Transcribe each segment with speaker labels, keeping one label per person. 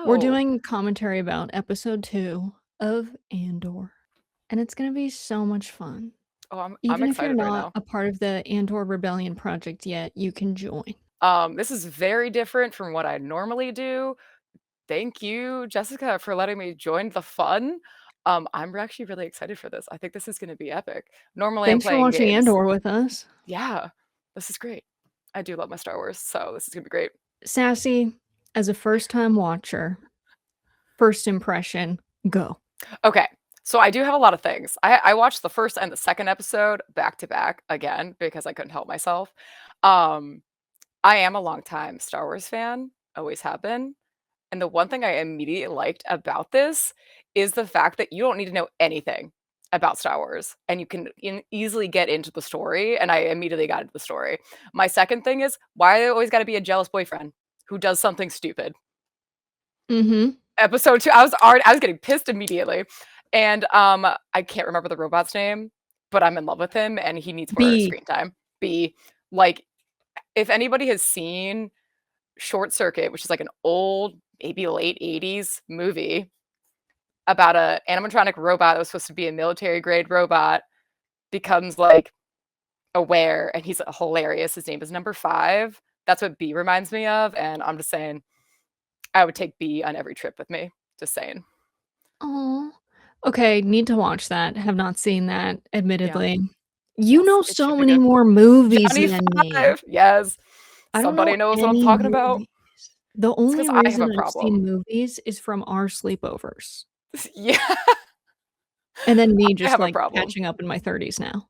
Speaker 1: We're
Speaker 2: Oh.
Speaker 1: doing commentary about episode 2 of Andor, and it's gonna be so much fun.
Speaker 2: Oh, I'm
Speaker 1: Even if you're
Speaker 2: excited right
Speaker 1: not
Speaker 2: now.
Speaker 1: a part of the Andor Rebellion project yet, you can join.
Speaker 2: This is very different from what I normally do. Thank you, Jessica, for letting me join the fun. I'm actually really excited for this. I think this is gonna be epic. Normally, I'm
Speaker 1: Thanks for
Speaker 2: playing
Speaker 1: watching
Speaker 2: games.
Speaker 1: Andor with us.
Speaker 2: Yeah, this is great. I do love my Star Wars, so this is gonna be great.
Speaker 1: Sassy, as a first-time watcher, first impression, go.
Speaker 2: Okay, so I do have a lot of things. I watched the first and the second episode back to back again because I couldn't help myself. Um, I am a longtime Star Wars fan, always have been. And the one thing I immediately liked about this is the fact that you don't need to know anything about Star Wars and you can easily get into the story. And I immediately got into the story. My second thing is why I always got to be a jealous boyfriend who does something stupid.
Speaker 1: Mhm.
Speaker 2: Episode 2, I was getting pissed immediately. And I can't remember the robot's name, but I'm in love with him and he needs more
Speaker 1: B.
Speaker 2: screen time. B, like if anybody has seen Short Circuit, which is like an old, maybe late 80s movie about a animatronic robot that was supposed to be a military grade robot, becomes like aware and he's hilarious. His name is Number 5. That's what B reminds me of. And I'm just saying, I would take B on every trip with me. Just saying.
Speaker 1: Oh. Okay, need to watch that. Have not seen that,
Speaker 2: Yeah.
Speaker 1: admittedly. You
Speaker 2: Yes,
Speaker 1: know
Speaker 2: it
Speaker 1: so
Speaker 2: should be
Speaker 1: many
Speaker 2: good.
Speaker 1: more movies
Speaker 2: Johnny
Speaker 1: than me.
Speaker 2: 5. Yes.
Speaker 1: I don't
Speaker 2: Somebody
Speaker 1: know
Speaker 2: knows what I'm
Speaker 1: any
Speaker 2: talking about.
Speaker 1: movies. The
Speaker 2: It's
Speaker 1: only
Speaker 2: because I have
Speaker 1: reason
Speaker 2: a
Speaker 1: I've
Speaker 2: problem.
Speaker 1: seen movies is from our sleepovers,
Speaker 2: Yeah.
Speaker 1: and then me
Speaker 2: I
Speaker 1: just,
Speaker 2: have a
Speaker 1: like,
Speaker 2: problem.
Speaker 1: catching up in my 30s now.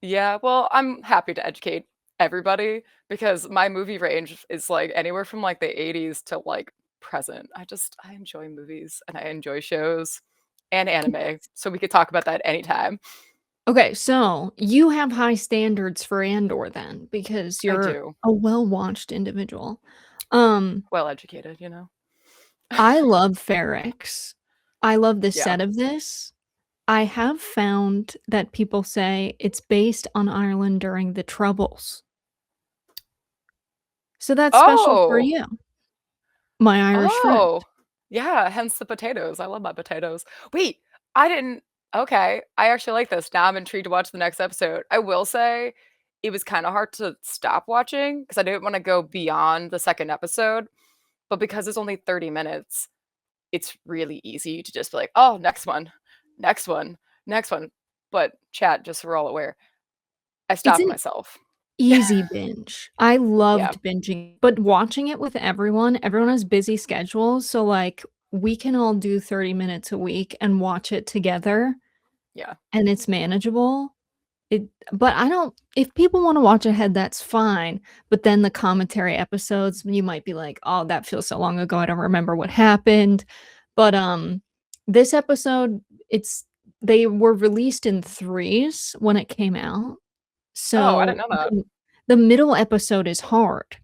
Speaker 2: Yeah, well, I'm happy to educate everybody because my movie range is like anywhere from like the 80s to like present. I enjoy movies and I enjoy shows and anime. So we could talk about that anytime.
Speaker 1: Okay, so you have high standards for Andor then, because
Speaker 2: I
Speaker 1: you're
Speaker 2: do.
Speaker 1: a well-watched individual. Um,
Speaker 2: Well educated, you know?
Speaker 1: I love Ferrix. I love the
Speaker 2: Yeah.
Speaker 1: set of this. I have found that people say it's based on Ireland during the Troubles. So that's special for
Speaker 2: Oh,
Speaker 1: you, my Irish friend.
Speaker 2: oh. Yeah, hence the potatoes. I love my potatoes. Wait, I didn't okay. I actually like this. Now I'm intrigued to watch the next episode. I will say it was kind of hard to stop watching because I didn't want to go beyond the second episode. But because it's only 30 minutes, it's really easy to just be like, "Oh, next one, next one, next one." But chat, just so we're all aware, I
Speaker 1: It's
Speaker 2: stopped
Speaker 1: an
Speaker 2: myself.
Speaker 1: easy binge. I
Speaker 2: Yeah,
Speaker 1: loved binging, but watching it with everyone has busy schedules, so, like, we can all do 30 minutes a week and watch it together,
Speaker 2: yeah.
Speaker 1: and it's manageable. But I don't if people wanna watch ahead, that's fine, but then the commentary episodes, you might be like, "Oh, that feels so long ago, I don't remember what happened." But, this episode, it's they were released in threes when it came out,
Speaker 2: Oh, I didn't
Speaker 1: so
Speaker 2: know that.
Speaker 1: the middle episode is hard,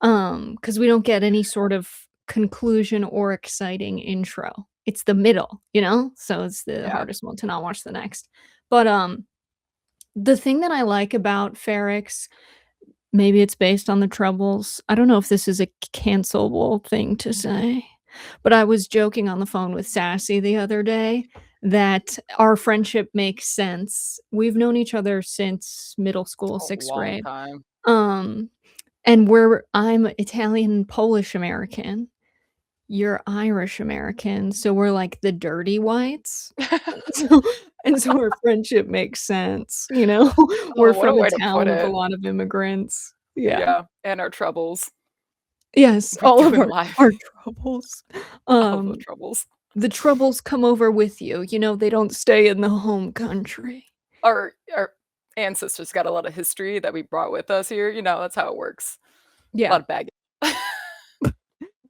Speaker 1: because we don't get any sort of conclusion or exciting intro. It's the middle, you know? So it's the
Speaker 2: Yeah.
Speaker 1: hardest one to not watch the next. But, the thing that I like about Ferrix, maybe it's based on the Troubles. I don't know if this is a cancelable thing to say, but I was joking on the phone with Sassy the other day that our friendship makes sense. We've known each other since middle school,
Speaker 2: A
Speaker 1: 6th
Speaker 2: long
Speaker 1: grade.
Speaker 2: time.
Speaker 1: Um, and I'm Italian Polish American. You're Irish American, so we're like the dirty whites. So so our friendship makes sense, you know? We're
Speaker 2: Oh, what a
Speaker 1: from a
Speaker 2: way to put
Speaker 1: town with a
Speaker 2: it.
Speaker 1: lot of immigrants. Yeah.
Speaker 2: Yeah, and our troubles
Speaker 1: Yes,
Speaker 2: we
Speaker 1: all
Speaker 2: do
Speaker 1: of
Speaker 2: in
Speaker 1: our
Speaker 2: life.
Speaker 1: troubles.
Speaker 2: All the
Speaker 1: Um,
Speaker 2: troubles.
Speaker 1: the troubles come over with you, they don't stay in the home country.
Speaker 2: Our ancestors got a lot of history that we brought with us here, that's how it works. A
Speaker 1: Yeah.
Speaker 2: lot of baggage.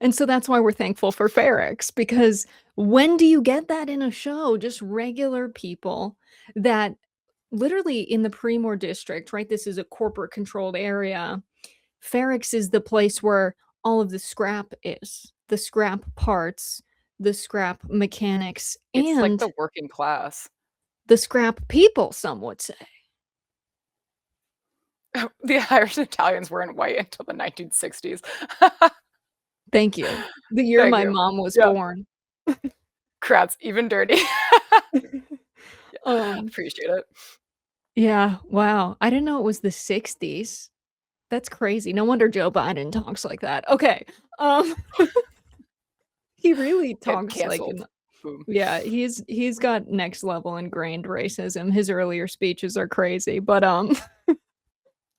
Speaker 1: And so that's why we're thankful for Ferrix, because when do you get that in a show? Just regular people that literally in the Primor district, right? This is a corporate controlled area. Ferrix is the place where all of the scrap is, the scrap parts, the scrap mechanics,
Speaker 2: It's like
Speaker 1: and
Speaker 2: the working class.
Speaker 1: the scrap people, some would say.
Speaker 2: The Irish and Italians weren't white until the 1960s.
Speaker 1: Thank you. The year
Speaker 2: Thank
Speaker 1: my
Speaker 2: you.
Speaker 1: mom was
Speaker 2: Yeah.
Speaker 1: born.
Speaker 2: Crabs, even dirty. Yeah,
Speaker 1: Um,
Speaker 2: appreciate it.
Speaker 1: yeah, wow. I didn't know it was the '60s. That's crazy. No wonder Joe Biden talks like that. Okay. Um, he really talks like
Speaker 2: Canceled.
Speaker 1: an
Speaker 2: Boom.
Speaker 1: yeah, he's got next level ingrained racism. His earlier speeches are crazy, but,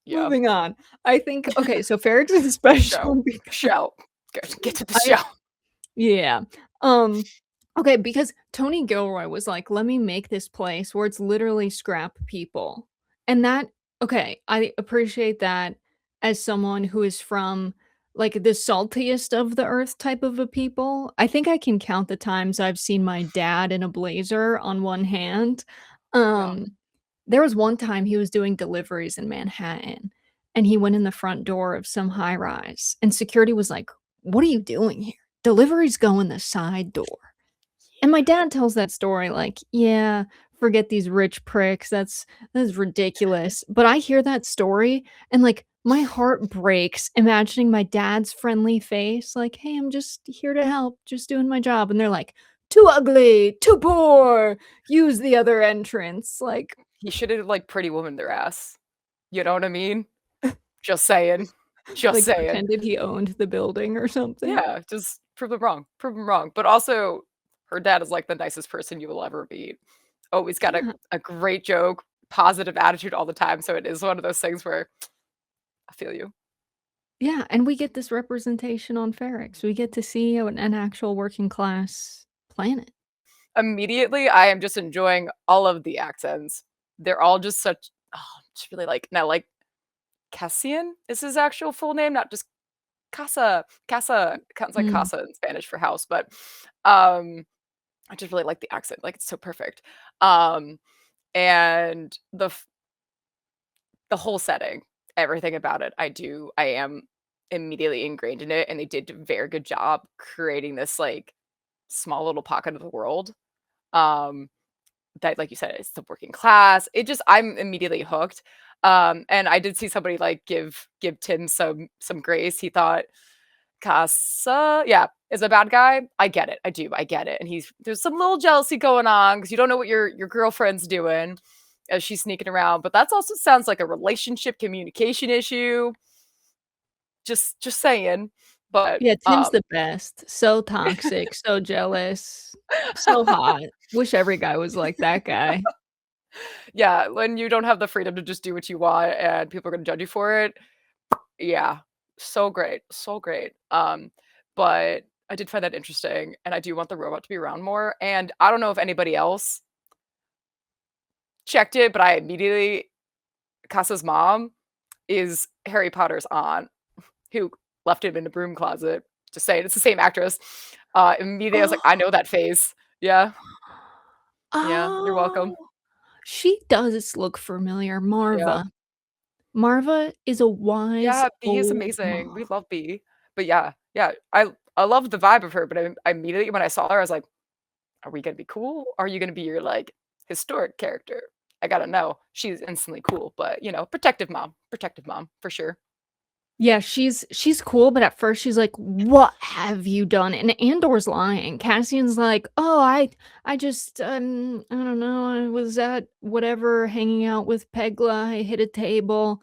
Speaker 2: Yeah.
Speaker 1: moving on. I think okay, so Ferrix is
Speaker 2: Show.
Speaker 1: special because
Speaker 2: Show. Get to the
Speaker 1: I
Speaker 2: show.
Speaker 1: yeah. Um, okay, because Tony Gilroy was like, "Let me make this place where it's literally scrap people." And that okay, I appreciate that as someone who is from, like, the saltiest of the earth type of a people. I think I can count the times I've seen my dad in a blazer on one hand.
Speaker 2: Yeah.
Speaker 1: Um, there was one time he was doing deliveries in Manhattan, and he went in the front door of some high rise, and security was like, "What are you doing here? Deliveries go in the side door." And my dad tells that story like, "Yeah, forget these rich pricks, that's ridiculous." But I hear that story and, like, my heart breaks imagining my dad's friendly face, like, "Hey, I'm just here to help, just doing my job." And they're like, "Too ugly, too poor, use the other entrance." Like
Speaker 2: He should've, like, Pretty Woman their ass. You know what I mean? Just saying. Just
Speaker 1: like,
Speaker 2: saying.
Speaker 1: pretended he owned the building or something.
Speaker 2: Yeah, just prove them wrong. Prove them wrong. But also, her dad is, like, the nicest person you will ever meet. Always got
Speaker 1: Yeah.
Speaker 2: a great joke, positive attitude all the time, so it is one of those things where I feel you.
Speaker 1: Yeah, and we get this representation on Ferrix. We get to see an actual working class planet.
Speaker 2: Immediately, I am just enjoying all of the accents. They're all just such just really like now, like, Cassian is his actual full name, not just Casa sounds like
Speaker 1: Mm.
Speaker 2: casa in Spanish for house, but, um, I just really like the accent, like, it's so perfect. Um, and the whole setting, everything about it, I am immediately ingrained in it, and they did a very good job creating this, like, small little pocket of the world, um, that, like you said, it's the working class. It just I'm immediately hooked, and I did see somebody, like, give Tim some grace. He thought Casa yeah, is a bad guy. I get it, I do, I get it, and there's some little jealousy going on because you don't know what your girlfriend's doing as she's sneaking around, but that's also sounds like a relationship communication issue, just saying, but,
Speaker 1: Yeah, Tim's the best. So toxic, so jealous, so hot. Wish every guy was like that guy.
Speaker 2: yeah, when you don't have the freedom to just do what you want and people are gonna judge you for it, yeah, so great, so great, but I did find that interesting, and I do want the robot to be around more, and I don't know if anybody else checked it, but I immediately Casa's mom is Harry Potter's aunt, who left him in the broom closet. Just saying, it's the same actress. Immediately I was like, "I know
Speaker 1: Oh,
Speaker 2: that face." Yeah, yeah, you're welcome.
Speaker 1: oh, she does look familiar,
Speaker 2: Yeah.
Speaker 1: Marva. Marva is a wise
Speaker 2: Yeah, B is
Speaker 1: old
Speaker 2: amazing. We
Speaker 1: mom.
Speaker 2: love B. But yeah, yeah, I love the vibe of her, but I immediately when I saw her, I was like, "Are we gonna be cool? Or are you gonna be your, like, historic character?" I gotta know. She's instantly cool, but, protective mom, for sure.
Speaker 1: Yeah, she's cool, but at first she's like, "What have you done?" And Andor's lying. Cassian's like, "Oh, I just, I don't know, I was at whatever, hanging out with Pegla, I hit a table."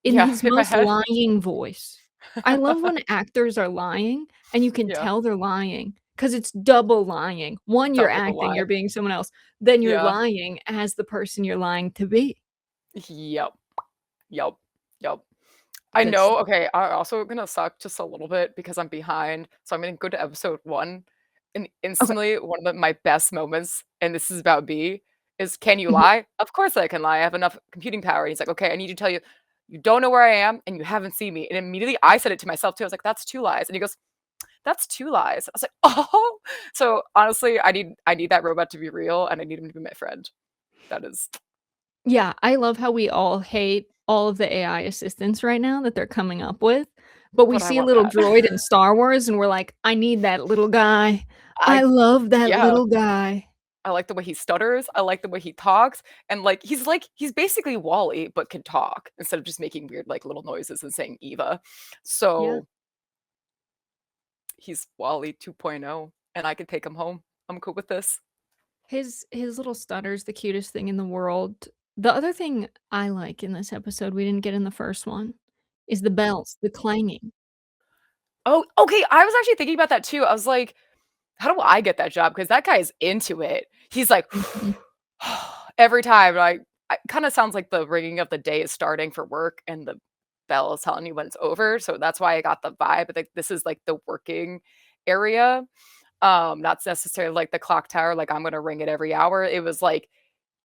Speaker 1: In
Speaker 2: Yeah,
Speaker 1: his
Speaker 2: in my
Speaker 1: most
Speaker 2: head.
Speaker 1: lying voice. I love when actors are lying and you can
Speaker 2: Yeah,
Speaker 1: tell they're lying because it's double lying. 1, you're
Speaker 2: double the
Speaker 1: acting,
Speaker 2: lie.
Speaker 1: you're being someone else, then you're
Speaker 2: Yeah.
Speaker 1: lying as the person you're lying to be.
Speaker 2: Yep, yep, yep. I
Speaker 1: That's
Speaker 2: know okay, I also gonna suck just a little bit because I'm behind, so I'm gonna go to episode 1, and
Speaker 1: okay.
Speaker 2: instantly one of my best moments, and this is about B, is, "Can you
Speaker 1: Mhm.
Speaker 2: lie?" "Of course I can lie, I have enough computing power." And he's like, "Okay, I need to tell you, you don't know where I am, and you haven't seen me." And immediately I said it to myself too, I was like, "That's 2 lies." And he goes, "That's 2 lies." I was like, "Oh." So, honestly, I need that robot to be real, and I need him to be my friend. That is
Speaker 1: Yeah, I love how we all hate all of the AI assistants right now that they're coming up with, but we
Speaker 2: but I
Speaker 1: see a
Speaker 2: want
Speaker 1: little
Speaker 2: that.
Speaker 1: droid in Star Wars and we're like, "I need that little guy. I
Speaker 2: I
Speaker 1: love that
Speaker 2: yeah.
Speaker 1: little guy."
Speaker 2: I like the way he stutters, I like the way he talks, and, he's basically Wall-E, but can talk instead of just making weird, like, little noises and saying "Eva."
Speaker 1: Yeah.
Speaker 2: So, he's Wally 2.0, and I could take him home. I'm cool with this.
Speaker 1: His little stutter's the cutest thing in the world. The other thing I like in this episode we didn't get in the first one is the bells, the clanging.
Speaker 2: Oh, okay, I was actually thinking about that too. I was like, "How do I get that job?" Because that guy is into it. He's like,
Speaker 1: Mhm.
Speaker 2: every time, like, I kinda sounds like the ringing of the day is starting for work, and the bell is telling you when it's over, so that's why I got the vibe, like, this is, like, the working area, not necessarily like the clock tower, like, I'm gonna ring it every hour. It was like,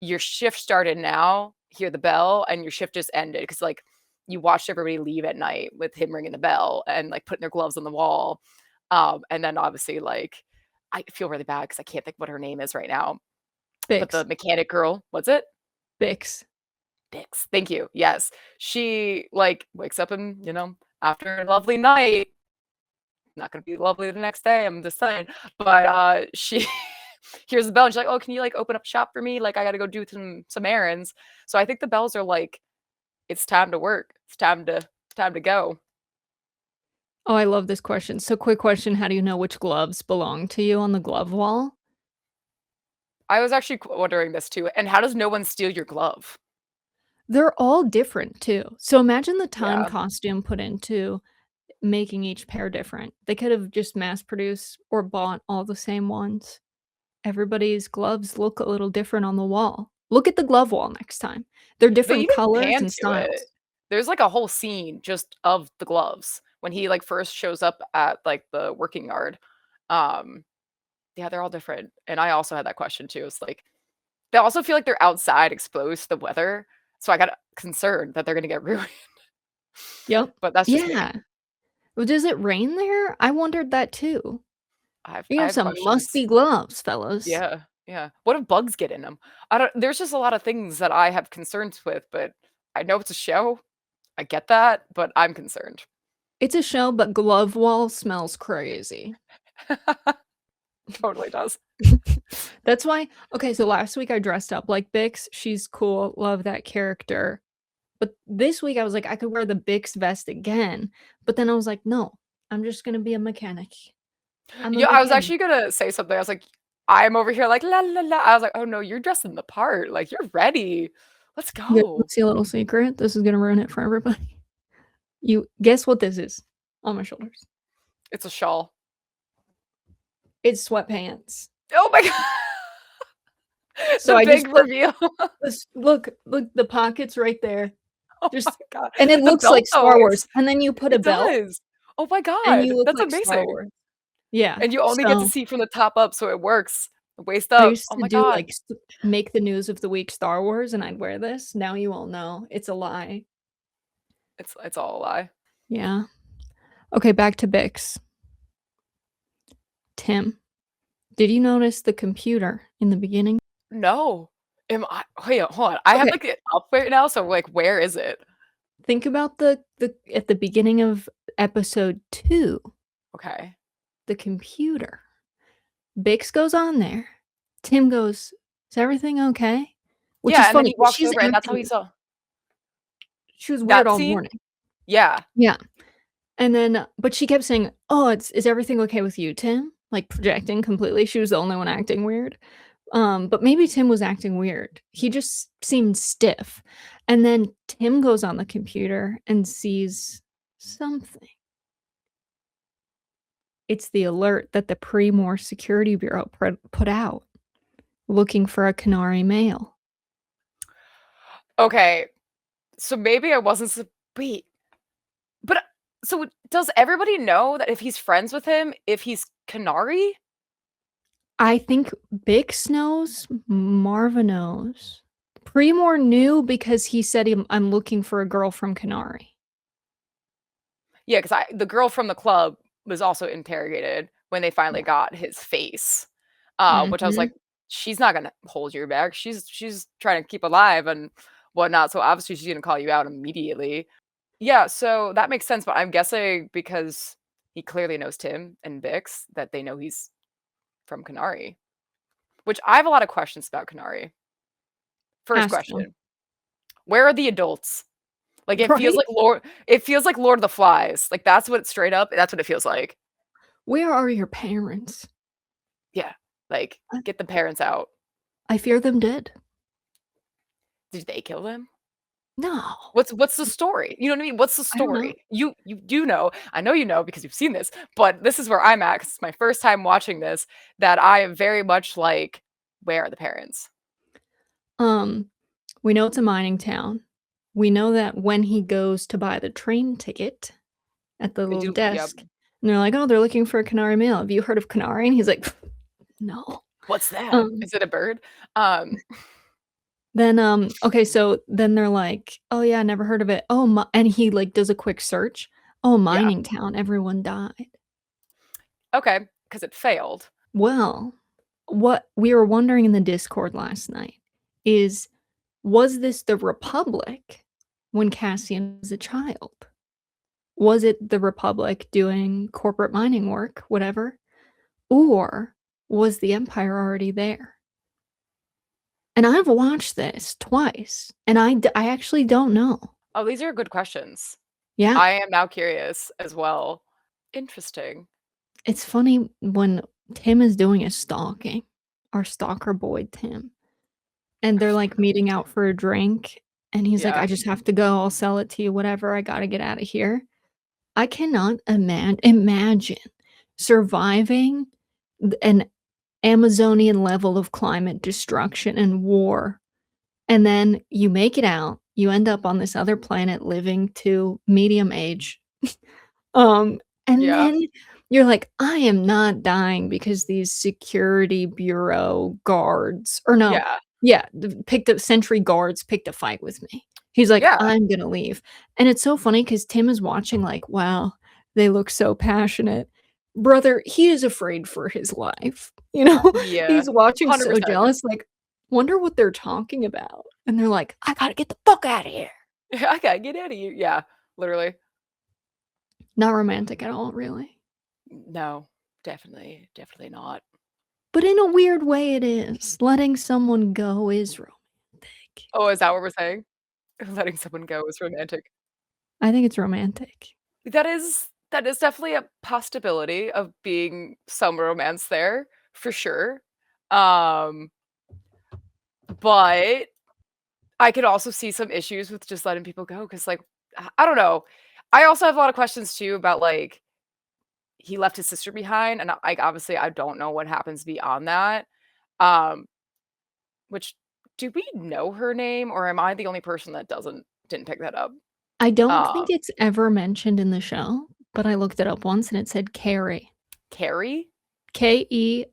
Speaker 2: your shift started now, hear the bell, and your shift just ended because like, you watched everybody leave at night with him ringing the bell and, like, putting their gloves on the wall, and then obviously, like, I feel really bad because I can't think what her name is right now, but the
Speaker 1: Bix,
Speaker 2: mechanic girl, what's it?
Speaker 1: Bix.
Speaker 2: Bix, thank you, yes. She, like, wakes up and, after a lovely night, not gonna be lovely the next day, I'm just saying, but, she hears the bell and she's like, "Oh, can you, like, open up shop for me? Like, I gotta go do some errands." So I think the bells are like, "It's time to work. It's time to go."
Speaker 1: Oh, I love this question. So quick question, how do you know which gloves belong to you on the glove wall?
Speaker 2: I was actually wondering this too, and how does no one steal your glove?
Speaker 1: They're all different too. So imagine the time
Speaker 2: Yeah.
Speaker 1: costume put into making each pair different. They could have just mass produced or bought all the same ones. Everybody's gloves look a little different on the wall. Look at the glove wall next time. They're
Speaker 2: They
Speaker 1: different
Speaker 2: even
Speaker 1: colors
Speaker 2: pan
Speaker 1: and
Speaker 2: to it.
Speaker 1: styles.
Speaker 2: There's, like, a whole scene just of the gloves when he, like, first shows up at, like, the working yard. Um, yeah, they're all different, and I also had that question too. It's like they also feel like they're outside exposed to the weather, so I got concerned that they're gonna get ruined,
Speaker 1: Yep.
Speaker 2: but that's just me.
Speaker 1: Yeah. Well, does it rain there? I wondered that too.
Speaker 2: I have
Speaker 1: You
Speaker 2: I
Speaker 1: have
Speaker 2: have
Speaker 1: some
Speaker 2: questions.
Speaker 1: musty gloves, fellas.
Speaker 2: Yeah, yeah. What if bugs get in them? I don't there's just a lot of things that I have concerns with, but I know it's a show. I get that, but I'm concerned.
Speaker 1: It's a show, but glove wall smells crazy.
Speaker 2: Totally does.
Speaker 1: That's why okay, so last week I dressed up like Bix. She's cool, love that character. But this week I was like, I could wear the Bix vest again, but then I was like, "No, I'm just gonna be a mechanic. I'm a
Speaker 2: Yeah, I was
Speaker 1: mechanic."
Speaker 2: actually gonna say something. I was like, I'm over here like, "La, la, la." I was like, "Oh, no, you're dressing the part, like, you're ready. Let's
Speaker 1: You guys wanna
Speaker 2: go."
Speaker 1: see a little secret? This is gonna ruin it for everybody. You guess what this is on my shoulders?
Speaker 2: It's a shawl.
Speaker 1: It's sweatpants.
Speaker 2: Oh my god.
Speaker 1: So
Speaker 2: The
Speaker 1: I just
Speaker 2: big
Speaker 1: put
Speaker 2: reveal.
Speaker 1: this look, the pocket's right there.
Speaker 2: Oh my
Speaker 1: Just
Speaker 2: god.
Speaker 1: and it
Speaker 2: The
Speaker 1: looks
Speaker 2: belt
Speaker 1: like
Speaker 2: though
Speaker 1: Star Wars,
Speaker 2: is
Speaker 1: and then you put a
Speaker 2: it
Speaker 1: belt,
Speaker 2: does. Oh my
Speaker 1: and you
Speaker 2: god,
Speaker 1: look
Speaker 2: that's
Speaker 1: like Star
Speaker 2: amazing.
Speaker 1: Wars. Yeah,
Speaker 2: And you only get to
Speaker 1: so
Speaker 2: see from the top up, so it works. Waist
Speaker 1: I
Speaker 2: up.
Speaker 1: used
Speaker 2: Oh
Speaker 1: to
Speaker 2: my
Speaker 1: do,
Speaker 2: god.
Speaker 1: like, make the news of the week Star Wars, and I'd wear this. Now you all know it's a lie.
Speaker 2: It's all a lie.
Speaker 1: Yeah. Okay, back to Bix. Tim, did you notice the computer in the beginning?
Speaker 2: No. Am I wait, hold on. I have,
Speaker 1: Okay,
Speaker 2: like, it up right now, so, like, where is it?
Speaker 1: think about the at the beginning of episode 2,
Speaker 2: Okay.
Speaker 1: the computer. Bix goes on there. Tim goes, "Is everything okay?" Which is
Speaker 2: Yeah, and then
Speaker 1: funny
Speaker 2: he
Speaker 1: 'cause
Speaker 2: walks over, and that's how he saw
Speaker 1: she was weird
Speaker 2: that
Speaker 1: all
Speaker 2: scene?
Speaker 1: morning.
Speaker 2: Yeah.
Speaker 1: Yeah, and then but she kept saying, "Oh, it's is everything okay with you, Tim?" Like, projecting completely, she was the only one acting weird. But maybe Tim was acting weird. He just seemed stiff, and then Tim goes on the computer and sees something. It's the alert that the Pre-More Security Bureau put out, looking for a Canary male.
Speaker 2: Okay, so maybe I wasn't sup wait, but, so does everybody know that if he's friends with him, if he's Canary?
Speaker 1: I think Bix knows, Marva knows. Pre-More knew because he said, I'm looking for a girl from Canary."
Speaker 2: Yeah, 'cause I the girl from the club was also interrogated when they finally
Speaker 1: Yeah.
Speaker 2: got his face, which I was
Speaker 1: Mhm.
Speaker 2: like, "She's not gonna hold you back. She's trying to keep alive and whatnot, so obviously she's gonna call you out immediately." Yeah, so that makes sense, but I'm guessing because he clearly knows Tim and Bix that they know he's from Canary, which I have a lot of questions about Canary. First
Speaker 1: Ask him.
Speaker 2: question, where are the adults? Like,
Speaker 1: Right?
Speaker 2: It feels like Lord of the Flies, like, that's what it feels like.
Speaker 1: Where are your parents?
Speaker 2: Yeah, like,
Speaker 1: I
Speaker 2: get the parents out.
Speaker 1: I fear them dead.
Speaker 2: Did they kill them?
Speaker 1: No.
Speaker 2: What's the story? You know what I mean? What's the
Speaker 1: I don't know.
Speaker 2: story? You do know. I know you know because you've seen this, but this is where I'm at 'cause it's my first time watching this, that I am very much like, where are the parents?
Speaker 1: Um, we know it's a mining town. We know that when he goes to buy the train ticket at the
Speaker 2: They
Speaker 1: little
Speaker 2: do, yep.
Speaker 1: desk, and they're like, "Oh, they're looking for a canary male. Have you heard of canary?" And he's like, "No."
Speaker 2: What's that?
Speaker 1: Um,
Speaker 2: Is it a bird? Um,
Speaker 1: then, okay, so then they're like, "Oh, yeah, never heard of it." Oh, mi and he, like, does a quick search. "Oh,
Speaker 2: yeah,
Speaker 1: mining town, everyone died."
Speaker 2: okay, because it failed.
Speaker 1: Well, what we were wondering in the Discord last night is, was this the Republic when Cassian was a child? Was it the Republic doing corporate mining work, whatever, or was the Empire already there? And I've watched this twice, and I actually don't know.
Speaker 2: Oh, these are good questions.
Speaker 1: Yeah,
Speaker 2: I am now curious as well. Interesting.
Speaker 1: it's funny when Tim is doing his stalking, our stalker boy Tim, and they're, like, meeting out for a drink, and he's like,
Speaker 2: Yeah,
Speaker 1: "I just have to go, I'll sell it to you, whatever, I gotta get out of here." I cannot imagine surviving an Amazonian level of climate destruction and war, and then you make it out, you end up on this other planet living to medium age, and
Speaker 2: yeah,
Speaker 1: then you're like, "I am not dying because these security bureau guards" or no,
Speaker 2: yeah,
Speaker 1: yeah, the picked up sentry guards picked a fight with me. He's like,
Speaker 2: yeah,
Speaker 1: "I'm gonna leave." And it's so funny because Tim is watching like, "Wow, they look so passionate." Brother, he is afraid for his life, you know?
Speaker 2: yeah,
Speaker 1: He's watching so
Speaker 2: 100%.
Speaker 1: jealous, like, "Wonder what they're talking about." And they're like, "I gotta get the fuck outta here."
Speaker 2: I gotta get out of here. Yeah, literally.
Speaker 1: Not romantic at all, really.
Speaker 2: No, definitely not.
Speaker 1: But in a weird way it is. Letting someone go is romantic.
Speaker 2: Oh, is that what we're saying? Letting someone go is romantic.
Speaker 1: I think it's romantic.
Speaker 2: That is definitely a possibility of being some romance there, for sure. Um, but I could also see some issues with just letting people go because, like, I don't know. I also have a lot of questions too about, like, he left his sister behind, and, like, obviously, I don't know what happens beyond that. Um, which do we know her name, or am I the only person that didn't pick that up?
Speaker 1: I don't
Speaker 2: Um,
Speaker 1: think it's ever mentioned in the show, but I looked it up once and it said Carrie.
Speaker 2: Carrie?
Speaker 1: Kerri.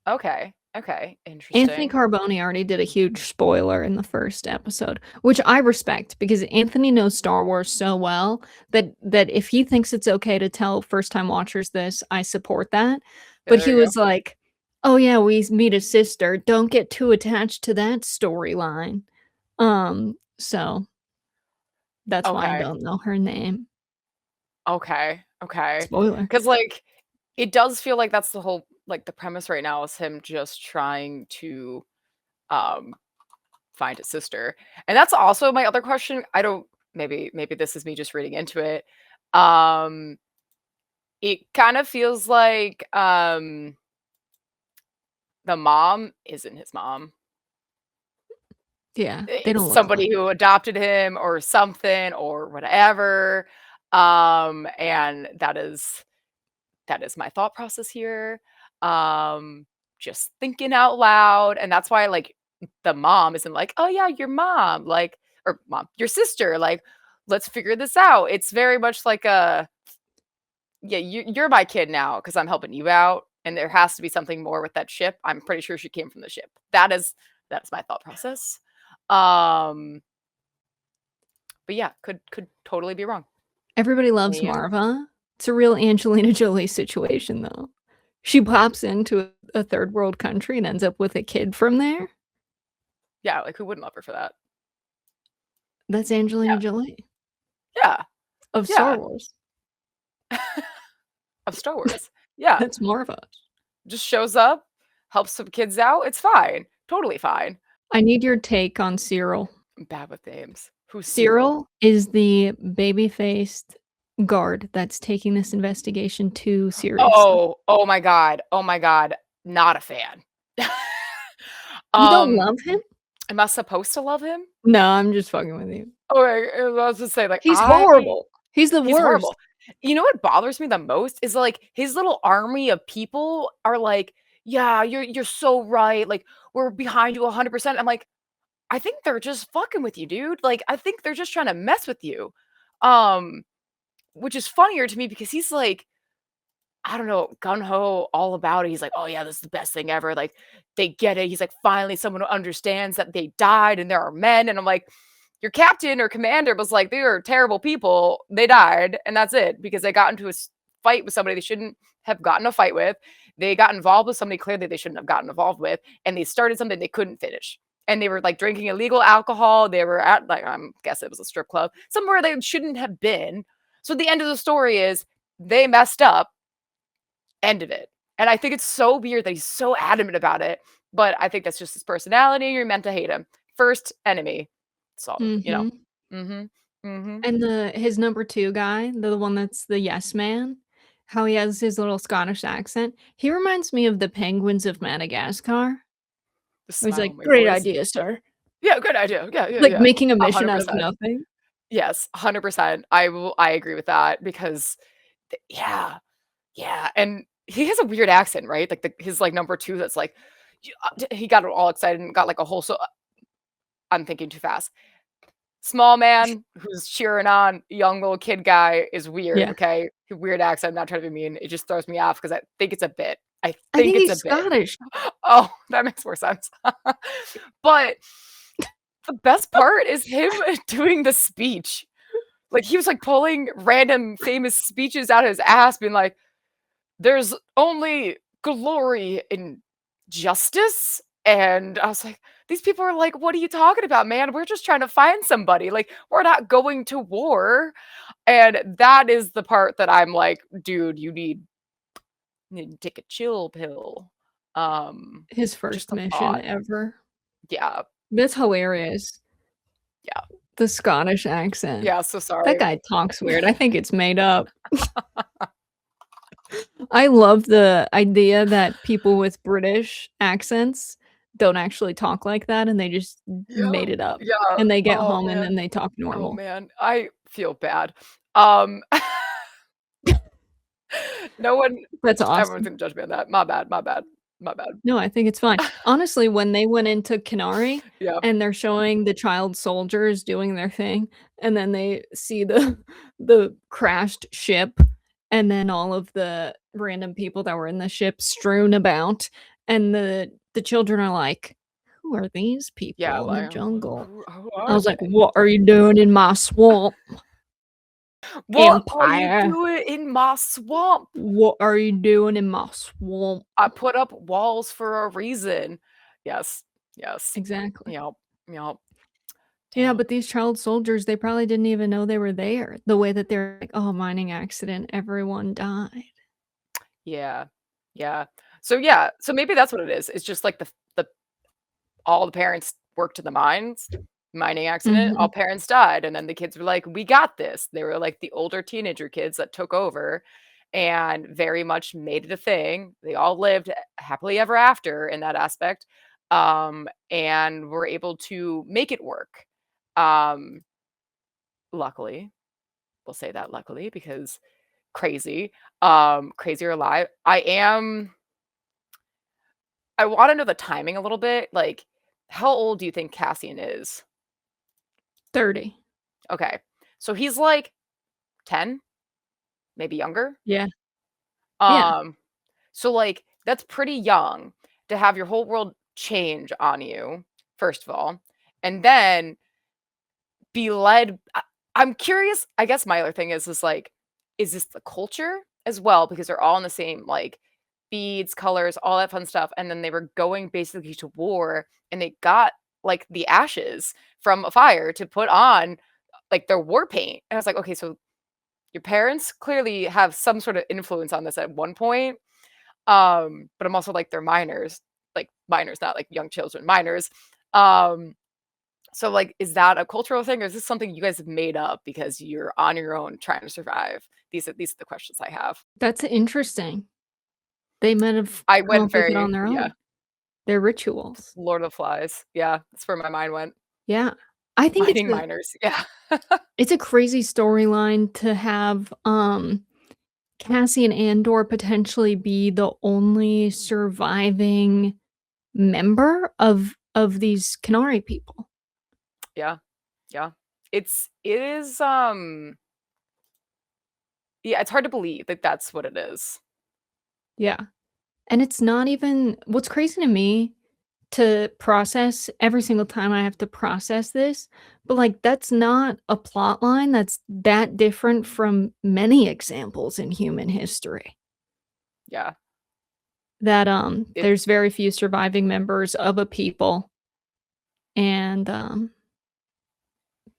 Speaker 2: Okay, okay,
Speaker 1: Anthony
Speaker 2: interesting.
Speaker 1: Carboni already did a huge spoiler in the first episode, which I respect because Anthony knows Star Wars so well that if he thinks it's okay to tell first-time watchers this, I support that.
Speaker 2: Yeah,
Speaker 1: But
Speaker 2: there
Speaker 1: he
Speaker 2: you go.
Speaker 1: was like, "Oh, yeah, we meet his sister. Don't get too attached to that storyline." So that's why I
Speaker 2: Okay,
Speaker 1: don't know her name.
Speaker 2: okay.
Speaker 1: Spoiler.
Speaker 2: Because like, it does feel like that's the whole like, the premise right now is him just trying to, um, find his sister, and that's also my other question. I don't maybe this is me just reading into it. Um, it kind of feels like, the mom isn't his mom.
Speaker 1: Yeah, they
Speaker 2: It's
Speaker 1: don't look alike.
Speaker 2: somebody who adopted him or something or whatever, and that is my thought process here. Um, just thinking out loud, and that's why, like, the mom isn't like, "Oh, yeah, your mom," like or mom, "Your sister," like, "Let's figure this out." It's very much like a, "Yeah, you're my kid now because 'cause I'm helping you out, and there has to be something more with that ship. I'm pretty sure she came from the ship." That is my thought process. Um, but yeah, could totally be wrong.
Speaker 1: Everybody
Speaker 2: I
Speaker 1: loves
Speaker 2: mean,
Speaker 1: Marva. It's a real Angelina Jolie situation, though. She pops into a third world country and ends up with a kid from there.
Speaker 2: yeah, like, who wouldn't love her for that?
Speaker 1: That's Angelina
Speaker 2: Yeah,
Speaker 1: Jolie
Speaker 2: yeah,
Speaker 1: of Star
Speaker 2: yeah.
Speaker 1: Wars.
Speaker 2: Of Star Wars. Yeah,
Speaker 1: That's Marva.
Speaker 2: just shows up, helps some kids out, it's fine, totally fine.
Speaker 1: I need your take on Cyril.
Speaker 2: I'm bad with names. Who's Cyril?
Speaker 1: Cyril is the baby-faced guard that's taking this investigation too seriously.
Speaker 2: Oh, oh my god, not a fan.
Speaker 1: You don't
Speaker 2: Um,
Speaker 1: love him?
Speaker 2: am I supposed to love him?
Speaker 1: No, I'm just fucking with you.
Speaker 2: Okay, I was just say, like,
Speaker 1: He's horrible. He's the
Speaker 2: he's
Speaker 1: worst.
Speaker 2: horrible. You know what bothers me the most is, like, his little army of people are like, "Yeah, you're so right, like, we're behind you 100%." I'm like, "I think they're just fucking with you, dude." Like, I think they're just trying to mess with you. Um, which is funnier to me because he's like, I don't know, gung ho all about it. He's like, "Oh yeah, this is the best thing ever." Like, they get it. He's like, "Finally, someone who understands that they died and there are men." And I'm like, "Your captain or commander was like, they are terrible people. They died, and that's it because they got into a fight with somebody they shouldn't have gotten a fight with. They got involved with somebody clearly they shouldn't have gotten involved with, and they started something they couldn't finish." And they were like drinking illegal alcohol. They were at like guess it was a strip club somewhere they shouldn't have been. So the end of the story is they messed up. End of it. And I think it's so weird that he's so adamant about it, but I think that's just his personality, you're meant to hate him. First enemy. So, you know.
Speaker 1: Mhm.
Speaker 2: Mhm. Mhm.
Speaker 1: And his number 2 guy, the one that's the yes man, how he has his little Scottish accent, he reminds me of the penguins of Madagascar.
Speaker 2: The
Speaker 1: Where he's
Speaker 2: smile
Speaker 1: like,
Speaker 2: on my
Speaker 1: "Great
Speaker 2: voice.
Speaker 1: idea, sir."
Speaker 2: Yeah, good idea. Yeah, yeah,
Speaker 1: Like,
Speaker 2: yeah.
Speaker 1: making a mission out of
Speaker 2: 100%.
Speaker 1: nothing.
Speaker 2: Yes, 100%. I agree with that because yeah, yeah, and he has a weird accent, right? Like his like number 2 that's like he got all excited and got like a whole I'm thinking too fast. Small man who's cheering on young little kid guy is weird,
Speaker 1: Yeah.
Speaker 2: okay? Weird accent, I'm not trying to be mean, it just throws me off because I think it's a bit. I
Speaker 1: I
Speaker 2: think
Speaker 1: think
Speaker 2: it's a
Speaker 1: he's
Speaker 2: bit.
Speaker 1: Scottish.
Speaker 2: Oh, that makes more sense. But the best part is him doing the speech. Like, he was, like, pulling random famous speeches out of his ass being like, "There's only glory in justice," and I was like, "These people are like, 'What are you talking about, man? We're just trying to find somebody, like, we're not going to war,'" and that is the part that I'm like, "Dude, you need to take a chill pill."
Speaker 1: His
Speaker 2: Just
Speaker 1: first
Speaker 2: the
Speaker 1: mission
Speaker 2: thought.
Speaker 1: ever.
Speaker 2: Yeah,
Speaker 1: That's hilarious.
Speaker 2: yeah,
Speaker 1: The Scottish accent.
Speaker 2: yeah, so
Speaker 1: That
Speaker 2: sorry.
Speaker 1: guy talks weird. I think it's made up. I love the idea that people with British accents don't actually talk like that, and they just
Speaker 2: Yeah,
Speaker 1: made it up,
Speaker 2: yeah.
Speaker 1: and they get
Speaker 2: Oh,
Speaker 1: home, and
Speaker 2: man.
Speaker 1: then they talk
Speaker 2: Oh,
Speaker 1: normal.
Speaker 2: man. I feel bad. Um, no one
Speaker 1: That's
Speaker 2: everyone's
Speaker 1: awesome.
Speaker 2: gonna judge me on that. My bad, my bad, my bad.
Speaker 1: No, I think it's fine. Honestly, when they went into Kenari
Speaker 2: Yeah.
Speaker 1: and they're showing the child soldiers doing their thing, and then they see the the crashed ship, and then all of the random people that were in the ship strewn about, and the children are like, "Who are these
Speaker 2: Yeah,
Speaker 1: people in the
Speaker 2: like,
Speaker 1: jungle?"
Speaker 2: who
Speaker 1: I
Speaker 2: are
Speaker 1: was like,
Speaker 2: they?
Speaker 1: "What are you doing in my swamp,
Speaker 2: What are you
Speaker 1: Empire?
Speaker 2: doing in my swamp?
Speaker 1: What are you doing in my swamp?"
Speaker 2: I put up walls for a reason. Yes, yes.
Speaker 1: Exactly.
Speaker 2: Yep, yep.
Speaker 1: Yeah,
Speaker 2: Damn.
Speaker 1: but these child soldiers, they probably didn't even know they were there. The way that they're like, "Oh, mining accident, everyone died."
Speaker 2: Yeah, yeah. So, yeah, so maybe that's what it is. It's just like the all the parents worked in the mines, mining accident, all
Speaker 1: Mhm.
Speaker 2: parents died, and then the kids were like, "We got this." They were like the older teenager kids that took over and very much made it a thing. They all lived happily ever after in that aspect, and were able to make it work. Um, luckily, we'll say that luckily because crazy, crazy or alive. I wanna know the timing a little bit, like, how old do you think Cassian is?
Speaker 1: 30.
Speaker 2: Okay. So he's like 10, maybe younger?
Speaker 1: Yeah. Yeah.
Speaker 2: Um, so, like, that's pretty young to have your whole world change on you, first of all, and then be led I'm curious, I guess my other thing is like, is this the culture as well? Because they're all in the same, like, beads, colors, all that fun stuff, and then they were going basically to war, and they got, like, the ashes from a fire to put on, like, their war paint, and I was like, "Okay, so your parents clearly have some sort of influence on this at one point, but I'm also like, they're minors, like, minors, not like young children, minors, um So, like, is that a cultural thing, or is this something you guys have made up because you're on your own trying to survive? These are the questions I have.
Speaker 1: That's interesting. They might have
Speaker 2: I
Speaker 1: come
Speaker 2: went
Speaker 1: up with it on
Speaker 2: very
Speaker 1: their
Speaker 2: yeah,
Speaker 1: own. Their rituals.
Speaker 2: Lord of Flies. Yeah, that's where my mind went.
Speaker 1: Yeah. I think
Speaker 2: Mining miners. Yeah.
Speaker 1: it's a crazy storyline to have, Cassian Andor potentially be the only surviving member of these Canary people.
Speaker 2: Yeah, yeah. It is, yeah, it's hard to believe that that's what it is.
Speaker 1: Yeah. And it's not even what's crazy to me to process every single time I have to process this, but, like, that's not a plot line that's that different from many examples in human history.
Speaker 2: Yeah.
Speaker 1: That,
Speaker 2: It's
Speaker 1: there's very few surviving members of a people, and,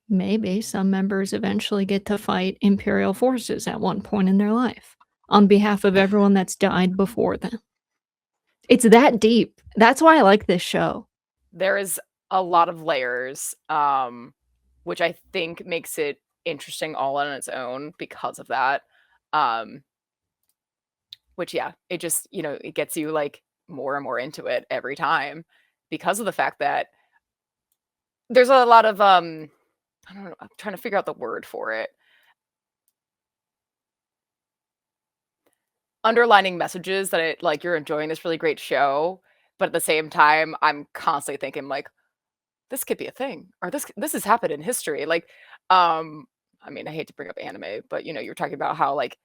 Speaker 1: maybe some members eventually get to fight Imperial forces at one point in their life on behalf of everyone that's died before them. It's that deep. That's why I like this show.
Speaker 2: there is a lot of layers, which I think makes it interesting all on its own because of that. Um, which yeah, it just, it gets you like more and more into it every time because of the fact that there's a lot of I don't know, I'm trying to figure out the word for it. Underlining messages that like you're enjoying this really great show, but at the same time, I'm constantly thinking like this could be a thing or this has happened in history. Like, um, I mean, I hate to bring up anime, but you're talking about how like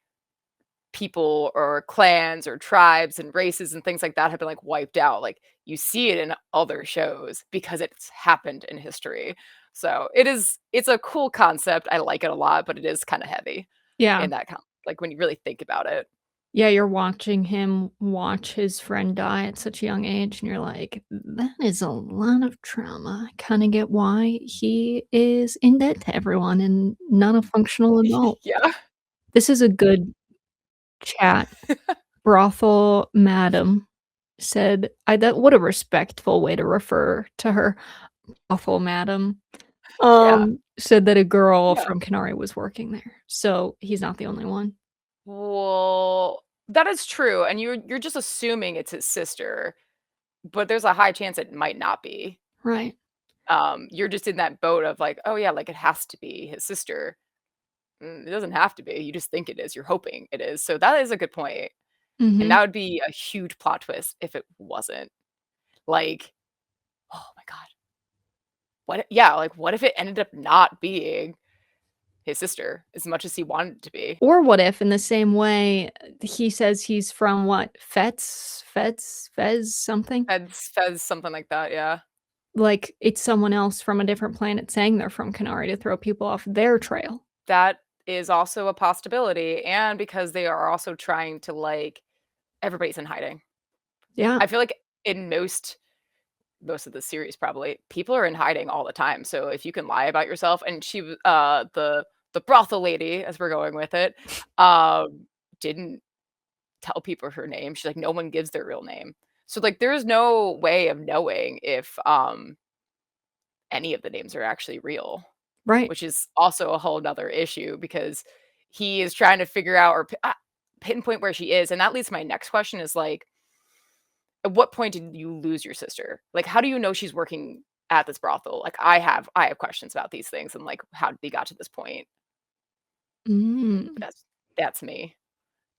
Speaker 2: people or clans or tribes and races and things like that have been like wiped out. Like you see it in other shows because it's happened in history. So it's a cool concept. I like it a lot, but it is kind of heavy
Speaker 1: Yeah.
Speaker 2: in that like when you really think about it.
Speaker 1: Yeah, you're watching him watch his friend die at such a young age, and you're like, "That is a lot of trauma." I kinda get why he is in debt to everyone and not a functional adult.
Speaker 2: Yeah.
Speaker 1: This is a good chat. Brothel Madam said I that what a respectful way to refer to her. Brothel Madam,
Speaker 2: Yeah.
Speaker 1: said that a girl
Speaker 2: Yeah.
Speaker 1: from Canary was working there, so he's not the only one.
Speaker 2: Well, that is true, and you're just assuming it's his sister, but there's a high chance it might not be.
Speaker 1: Right.
Speaker 2: You're just in that boat of like, "Oh, yeah, like, it has to be his sister." It doesn't have to be, you just think it is, you're hoping it is, so that is a good point, and
Speaker 1: Mhm.
Speaker 2: that would be a huge plot twist if it wasn't. Like, oh my god, like, what if it ended up not being his sister as much as he wanted it to be?
Speaker 1: Or what if in the same way, he says he's from what? Fez something?
Speaker 2: Fez, something like that, yeah.
Speaker 1: Like, it's someone else from a different planet saying they're from Canary to throw people off their trail.
Speaker 2: That is also a possibility, and because they are also trying to, like everybody's in hiding.
Speaker 1: Yeah.
Speaker 2: I feel like in most of the series probably, people are in hiding all the time, so if you can lie about yourself and the brothel lady, as we're going with it, didn't tell people her name. She's like, "No one gives their real name." So, like, there's no way of knowing if, any of the names are actually real.
Speaker 1: Right.
Speaker 2: Which is also a whole whole 'nother issue because he is trying to figure out or pinpoint where she is, and that leads to my next question is, like, at what point did you lose your sister? Like, how do you know she's working at this brothel? Like, I have questions about these things and, like, how they got to this point.
Speaker 1: Mm.
Speaker 2: That's me.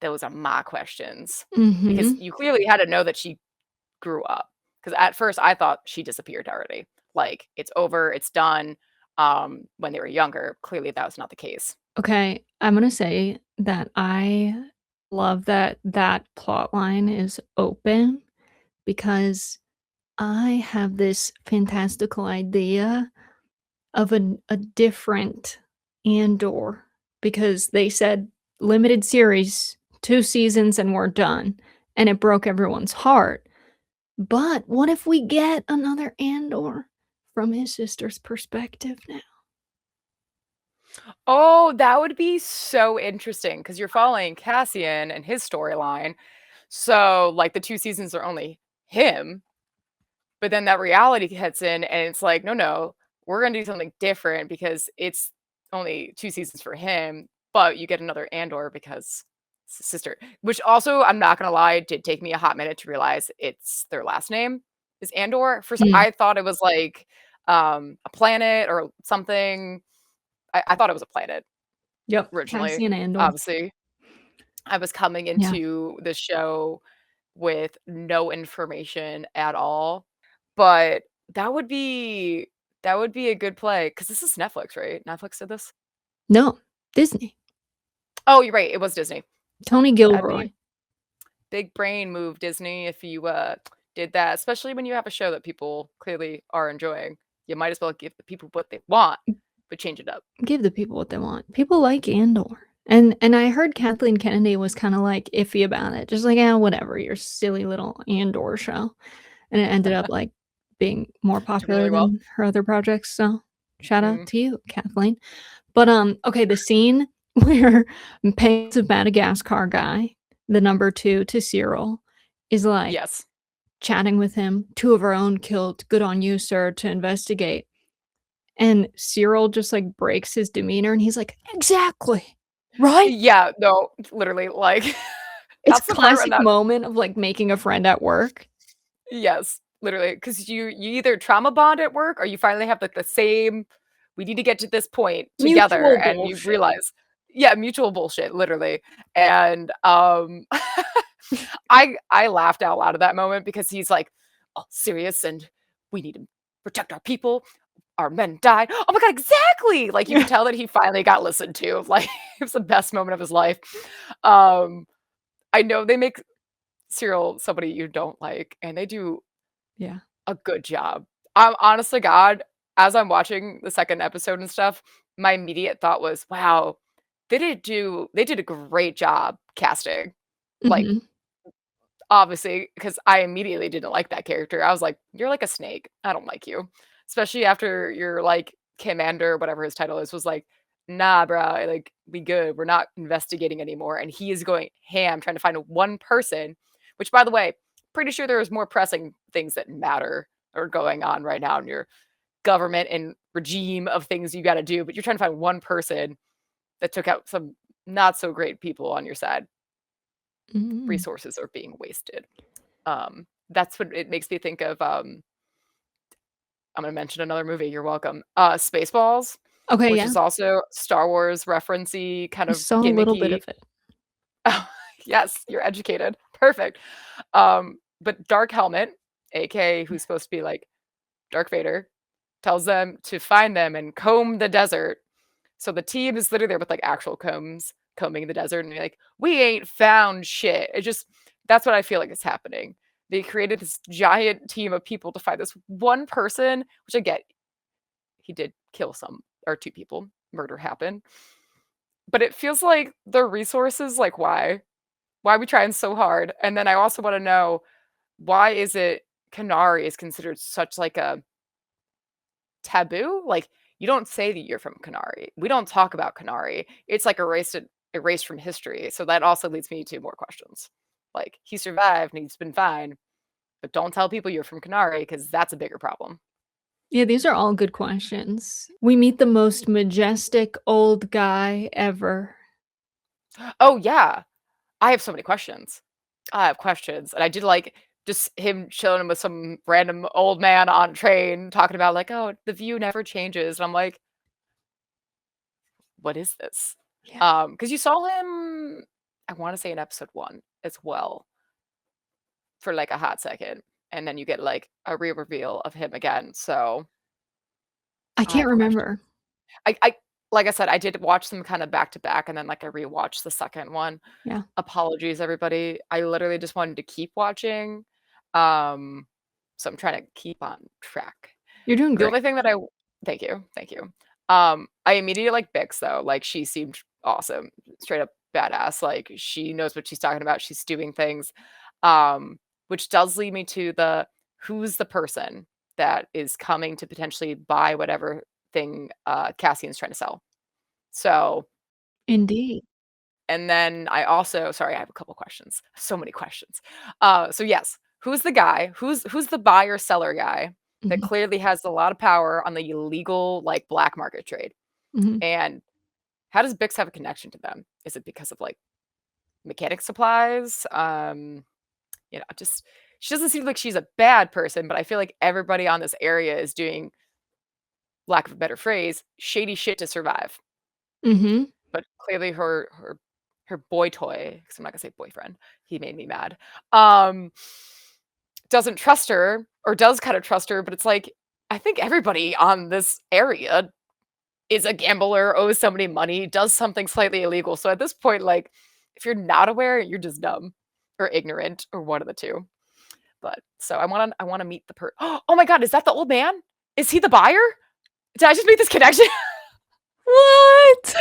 Speaker 2: Those are my questions. Because
Speaker 1: Mhm.
Speaker 2: you clearly had to know that she grew up. Because at first, I thought she disappeared already. Like, it's over, it's done, when they were younger. Clearly, that was not the case.
Speaker 1: Okay, I'm gonna say that I love that that plot line is open because I have this fantastical idea of a different Andor because they said limited series, 2 seasons and we're done, and it broke everyone's heart. But what if we get another Andor from his sister's perspective now?
Speaker 2: Oh, that would be so interesting because 'cause you're following Cassian and his storyline. So, like, the 2 seasons are only him, but then that reality hits in and it's like, "No, no, we're gonna do something different because it's only 2 seasons for him, but you get another Andor because it's his sister. Which also, I'm not gonna lie, did take me a hot minute to realize it's their last name is Andor. First,
Speaker 1: Mm,
Speaker 2: I thought it was like, a planet or something. I thought it was a planet
Speaker 1: yep,
Speaker 2: originally,
Speaker 1: Cassian Andor.
Speaker 2: obviously. I was coming
Speaker 1: Yeah.
Speaker 2: into the show with no information at all, but that would be that would be a good play because this is Netflix, right? Netflix did this?
Speaker 1: No, Disney.
Speaker 2: Oh, you're right, it was Disney.
Speaker 1: Tony
Speaker 2: That'd be
Speaker 1: Gilroy.
Speaker 2: big brain move, Disney, if you, did that, especially when you have a show that people clearly are enjoying. You might as well give the people what they want, but change it up.
Speaker 1: Give the people what they want. People like Andor. And I heard Kathleen Kennedy was kinda, like, iffy about it, just like, "Ah, whatever, your silly little Andor show." And it ended up, like, being more
Speaker 2: Doing
Speaker 1: popular
Speaker 2: really well.
Speaker 1: than her other projects, so shout out
Speaker 2: Mhm.
Speaker 1: to you, Kathleen. But, okay, the scene where Payne's a Madagascar guy, the number 2 to Cyril, is, like,
Speaker 2: Yes.
Speaker 1: chatting with him, "2 of our own killed, good on you, sir, to investigate." And Cyril just, like, breaks his demeanor, and he's like, "Exactly, right?"
Speaker 2: Yeah, no, literally, like,
Speaker 1: It's
Speaker 2: that's the part when
Speaker 1: classic
Speaker 2: that
Speaker 1: moment of, like, making a friend at work.
Speaker 2: yes, literally, because you either trauma bond at work or you finally have, like, the same, "We need to get to this point together,"
Speaker 1: Mutual
Speaker 2: and you
Speaker 1: bullshit.
Speaker 2: realize yeah, mutual bullshit, literally, and, I laughed out loud at that moment because he's, like, all serious, and, "We need to protect our people, our men died." Oh my god, exactly! Like, you could
Speaker 1: Yeah,
Speaker 2: tell that he finally got listened to, like, it was the best moment of his life. Um, I know they make Cyril somebody you don't like, and they do
Speaker 1: yeah.
Speaker 2: a good job. Honest to God, as I'm watching the 2nd episode and stuff, my immediate thought was, "Wow, they did a great job casting." Like,
Speaker 1: Mhm.
Speaker 2: obviously, because I immediately didn't like that character. I was like, "You're like a snake. I don't like you." Especially after your, like, commander, whatever his title is, was like, "Nah, bro, like, we good. We're not investigating anymore." And he is going ham trying to find one person, which, by the way, pretty sure there is more pressing things that matter are going on right now in your government and regime of things you gotta do, but you're trying to find one person that took out some not so great people on your side.
Speaker 1: Mm.
Speaker 2: Resources are being wasted. That's what it makes me think of, I'm gonna mention another movie, you're welcome. Spaceballs,
Speaker 1: Okay,
Speaker 2: which
Speaker 1: yeah.
Speaker 2: is also Star Wars referencey, kind
Speaker 1: I
Speaker 2: of
Speaker 1: saw a little bit
Speaker 2: gimmicky.
Speaker 1: of it.
Speaker 2: Oh, yes, you're educated. Perfect. But Dark Helmet, AKA who's supposed to be like Dark Vader, tells them to find them and comb the desert. So the team is literally there with like actual combs, combing the desert, and you're like, we ain't found shit. It just that's what I feel like is happening. They created this giant team of people to find this one person, which I get, he did kill some or 2 people. Murder happened. But it feels like the resources, like why? Why are we trying so hard? And then I also want to know why is it Canary is considered such like a taboo? Like, you don't say that you're from Canary. We don't talk about Canary. It's like erased from history. So that also leads me to more questions. Like, he survived and he's been fine, but don't tell people you're from Canary because that's a bigger problem.
Speaker 1: Yeah, these are all good questions. We meet the most majestic old guy ever.
Speaker 2: Oh yeah, I have so many questions. I have questions, and I did like just him chilling with some random old man on a train talking about like, "Oh, the view never changes." And I'm like, "What is this?"
Speaker 1: Yeah.
Speaker 2: Because you saw him, I wanna say in episode 1 as well for, like, a hot second, and then you get, like, a reveal of him again, so
Speaker 1: I
Speaker 2: I
Speaker 1: can't
Speaker 2: have questions.
Speaker 1: remember.
Speaker 2: I like I said, I did watch them kinda back to back, and then, like, I rewatched the 2nd one.
Speaker 1: Yeah.
Speaker 2: Apologies, everybody. I literally just wanted to keep watching, um, so I'm trying to keep on track.
Speaker 1: You're doing
Speaker 2: The
Speaker 1: great.
Speaker 2: only thing that thank you, thank you. I immediately like Bix though, like, she seemed awesome, straight up badass, like, she knows what she's talking about, she's doing things, which does lead me to the who's the person that is coming to potentially buy whatever thing, Cassian's trying to sell. So
Speaker 1: Indeed.
Speaker 2: and then I also sorry, I have a couple questions. So many questions. So yes, who's the guy? Who's the buyer seller guy? that
Speaker 1: Mhm.
Speaker 2: clearly has a lot of power on the illegal, like, black market trade,
Speaker 1: Mhm.
Speaker 2: and how does Bix have a connection to them? Is it because of, like, mechanic supplies? Just she doesn't seem like she's a bad person, but I feel like everybody on this area is doing, lack of a better phrase, shady shit to survive.
Speaker 1: Mhm.
Speaker 2: But clearly her boy toy, 'cause I'm not gonna say boyfriend, he made me mad, um, doesn't trust her or does kinda trust her, but it's like, I think everybody on this area is a gambler, owes somebody money, does something slightly illegal, so at this point, like, if you're not aware, you're just dumb or ignorant or one of the 2. But so I wanna meet the oh my god, is that the old man? Is he the buyer? Did I just make this connection?
Speaker 1: What?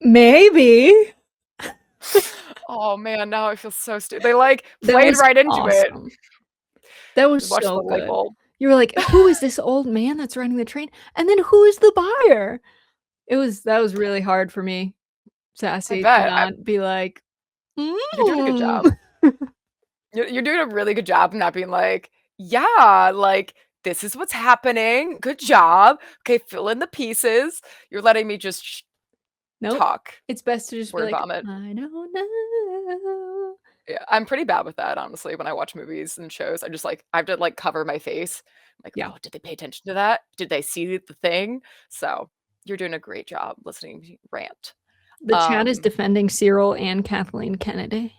Speaker 1: Maybe.
Speaker 2: Oh, man, now I feel so stupid. They, like,
Speaker 1: That
Speaker 2: played
Speaker 1: was
Speaker 2: right into it.
Speaker 1: awesome. That was
Speaker 2: Watch the
Speaker 1: so
Speaker 2: light
Speaker 1: good.
Speaker 2: bulb.
Speaker 1: You were like, "Who is this old man that's running the train? And then who is the buyer?" That was really hard for me,
Speaker 2: I
Speaker 1: Sassy, to
Speaker 2: bet.
Speaker 1: not be like,
Speaker 2: You're doing a good job.
Speaker 1: "Mm."
Speaker 2: You're doing a really good job of not being like, "Yeah, like, this is what's happening. Good job. Okay, fill in the pieces." You're letting me just
Speaker 1: Nope.
Speaker 2: talk,
Speaker 1: It's best to just be
Speaker 2: word
Speaker 1: like,
Speaker 2: vomit.
Speaker 1: "I don't know."
Speaker 2: Yeah, I'm pretty bad with that, honestly, when I watch movies and shows. I have to, like, cover my face. Like,
Speaker 1: Yeah.
Speaker 2: "Oh, did they pay attention to that? Did they see the thing?" So, you're doing a great job listening to me rant.
Speaker 1: The chat is
Speaker 2: Um,
Speaker 1: defending Cyril and Kathleen Kennedy,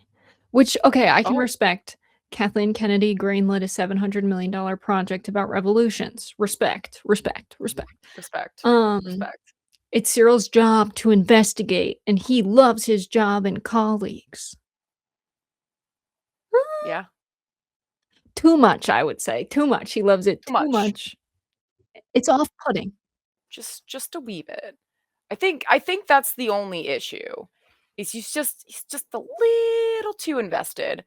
Speaker 1: which, okay, I can
Speaker 2: oh,
Speaker 1: respect. Kathleen Kennedy greenlit a $700 million project about revolutions. Respect, respect, respect.
Speaker 2: respect,
Speaker 1: Um,
Speaker 2: respect.
Speaker 1: it's Cyril's job to investigate, and he loves his job and colleagues.
Speaker 2: Yeah,
Speaker 1: Too much, I would say, too much. He loves it
Speaker 2: too
Speaker 1: too
Speaker 2: much.
Speaker 1: much. It's off-putting.
Speaker 2: Just a wee bit. I think that's the only issue, is he's just a little too invested.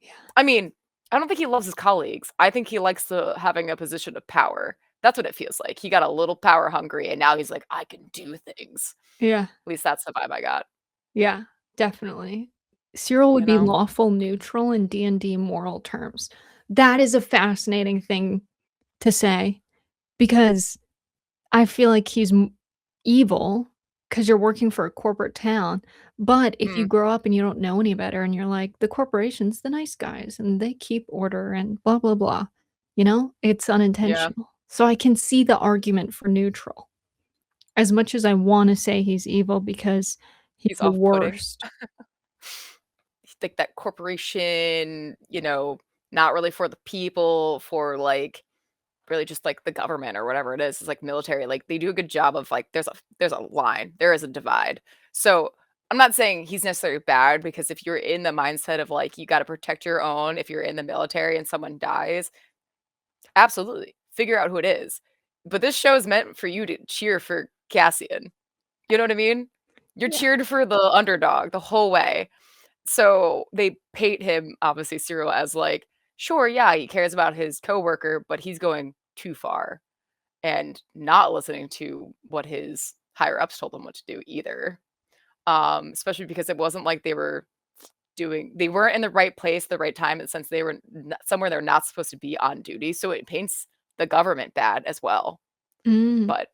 Speaker 1: Yeah.
Speaker 2: I mean, I don't think he loves his colleagues. I think he likes the having a position of power. That's what it feels like. He got a little power hungry, and now he's like, "I can do things."
Speaker 1: Yeah.
Speaker 2: At least that's the vibe I got,
Speaker 1: Yeah, definitely. Cyril would
Speaker 2: you
Speaker 1: be
Speaker 2: know?
Speaker 1: lawful neutral in D&D moral terms. That is a fascinating thing to say because I feel like he's m evil because 'cause you're working for a corporate town, but if you
Speaker 2: Mm,
Speaker 1: grow up and you don't know any better and you're like, "The corporation's the nice guys, and they keep order and blah, blah, blah," you know? It's
Speaker 2: yeah,
Speaker 1: unintentional. So I can see the argument for neutral, as much as I wanna say he's evil because he's
Speaker 2: he's
Speaker 1: the
Speaker 2: off-putting.
Speaker 1: worst.
Speaker 2: Like that corporation, not really for the people, for, like, really just, like, the government or whatever it is. It's like military, like, they do a good job of, like, there's a line, there is a divide. So, I'm not saying he's necessarily bad, because if you're in the mindset of, like, you gotta protect your own if you're in the military and someone dies, absolutely, figure out who it is. But this show is meant for you to cheer for Cassian, you know what I mean? You're
Speaker 1: Yeah.
Speaker 2: cheered for the underdog the whole way. So, they paint him, obviously, Cyril, as, like, sure, yeah, he cares about his coworker, but he's going too far and not listening to what his higher ups told him what to do either. Especially because it wasn't like they weren't in the right place, the right time, in the sense they were somewhere they're not supposed to be on duty. So it paints the government bad as well.
Speaker 1: Mm.
Speaker 2: But,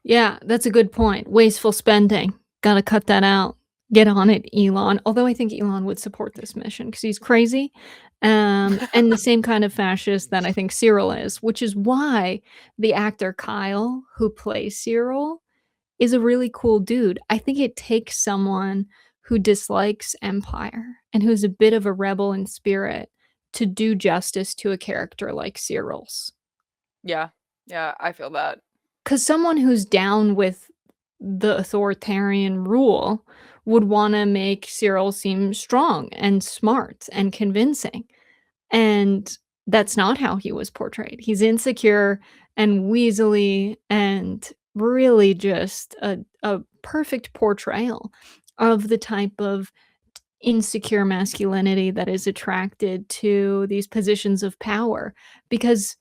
Speaker 1: Yeah, that's a good point. Wasteful spending. Gotta cut that out. Get on it, Elon. Although I think Elon would support this mission because he's crazy, and the same kind of fascist that I think Cyril is, which is why the actor Kyle, who plays Cyril, is a really cool dude. I think it takes someone who dislikes Empire and who's a bit of a rebel in spirit to do justice to a character like Cyril's.
Speaker 2: yeah, yeah, I feel that.
Speaker 1: 'Cause someone who's down with the authoritarian rule would wanna make Cyril seem strong and smart and convincing, and that's not how he was portrayed. He's insecure and weaselly and really just a perfect portrayal of the type of insecure masculinity that is attracted to these positions of power, because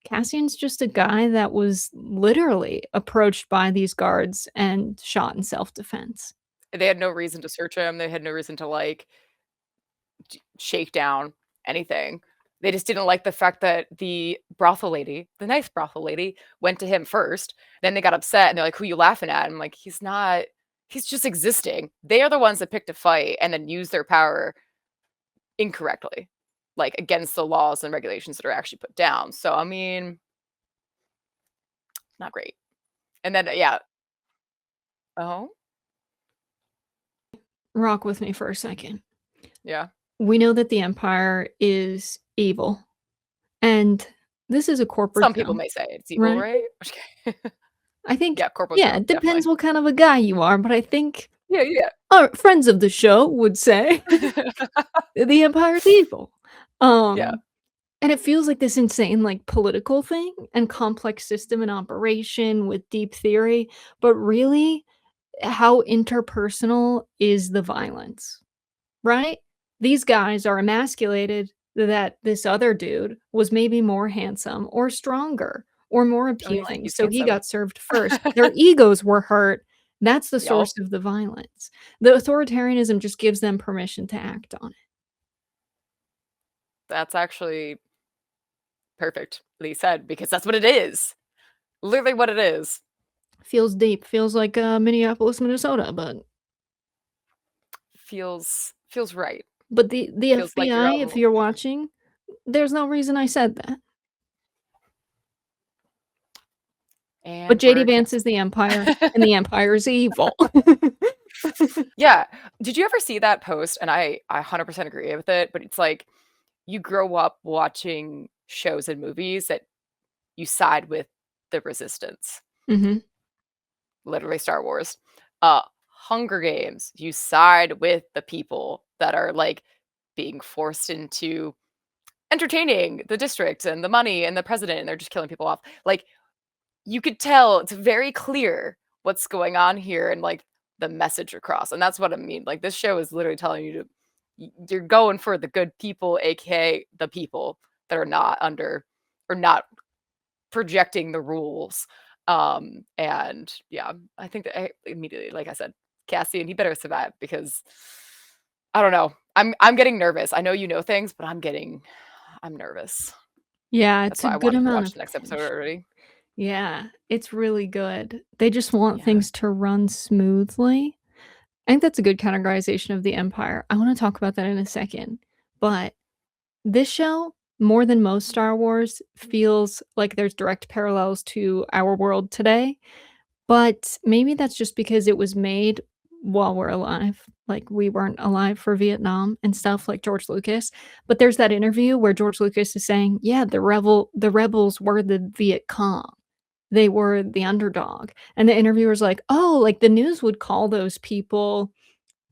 Speaker 1: Cassian's just a guy that was literally approached by these guards and shot in self-defense.
Speaker 2: They had no reason to search him. They had no reason to, like, shake down anything. They just didn't like the fact that the brothel lady, the nice brothel lady, went to him first. Then they got upset and they're like, "Who you laughing at?" I'm like, "He's not. He's just existing." They are the ones that picked a fight and then use their power incorrectly, like against the laws and regulations that are actually put down. So I mean, not great. And then yeah. Oh
Speaker 1: Rock with me for a second.
Speaker 2: yeah.
Speaker 1: We know that the Empire is evil, and this is a corporate
Speaker 2: Some people
Speaker 1: show,
Speaker 2: may say it's evil,
Speaker 1: right?
Speaker 2: right?
Speaker 1: I think
Speaker 2: Yeah, corporal
Speaker 1: yeah,
Speaker 2: show,
Speaker 1: it depends
Speaker 2: definitely.
Speaker 1: what kind of a guy you are, but I think
Speaker 2: Yeah, yeah.
Speaker 1: our friends of the show would say the Empire's evil.
Speaker 2: Yeah.
Speaker 1: Um, and it feels like this insane, like, political thing and complex system and operation with deep theory, but really, how interpersonal is the violence? Right? These guys are emasculated that this other dude was maybe more handsome or stronger or more
Speaker 2: Oh, you think
Speaker 1: appealing,
Speaker 2: he's
Speaker 1: so he
Speaker 2: handsome?
Speaker 1: got served first. Their egos were hurt. That's the
Speaker 2: Yup.
Speaker 1: source of the violence. The authoritarianism just gives them permission to act on it.
Speaker 2: That's actually perfectly said because that's what it is. Literally what it is.
Speaker 1: Feels deep, feels like, Minneapolis, Minnesota,
Speaker 2: Feels right.
Speaker 1: but the
Speaker 2: Feels like your
Speaker 1: FBI,
Speaker 2: own
Speaker 1: if you're watching, there's no reason I said that. But
Speaker 2: and
Speaker 1: JD
Speaker 2: we're
Speaker 1: Vance is
Speaker 2: canceled.
Speaker 1: the Empire, and the Empire's evil.
Speaker 2: Yeah. Did you ever see that post? And I 100% agree with it, but it's like you grow up watching shows and movies that you side with the resistance.
Speaker 1: Mhm.
Speaker 2: Literally Star Wars. Uh, Hunger Games, you side with the people that are, like, being forced into entertaining the district and the money and the president, and they're just killing people off. Like, you could tell it's very clear what's going on here and, like, the message across, and that's what I mean. Like, this show is literally telling you to you're going for the good people, AKA the people that are not under or not projecting the rules. And yeah, I think that I immediately, like I said, Cassian, he better survive because I don't know. I'm getting nervous. I know you know things, but I'm nervous.
Speaker 1: Yeah,
Speaker 2: That's
Speaker 1: it's a
Speaker 2: why I
Speaker 1: good
Speaker 2: wanted to
Speaker 1: amount
Speaker 2: watch
Speaker 1: of
Speaker 2: the next episode
Speaker 1: tension.
Speaker 2: already.
Speaker 1: Yeah, it's really good. They just want
Speaker 2: Yeah.
Speaker 1: things to run smoothly. I think that's a good categorization of the Empire. I wanna talk about that in a second, but this show, more than most Star Wars, feels like there's direct parallels to our world today, but maybe that's just because it was made while we're alive. Like, we weren't alive for Vietnam and stuff like George Lucas, but there's that interview where George Lucas is saying, "Yeah, the rebels were the Viet Cong. They were the underdog." And the interviewer's like, "Oh, like, the news would call those people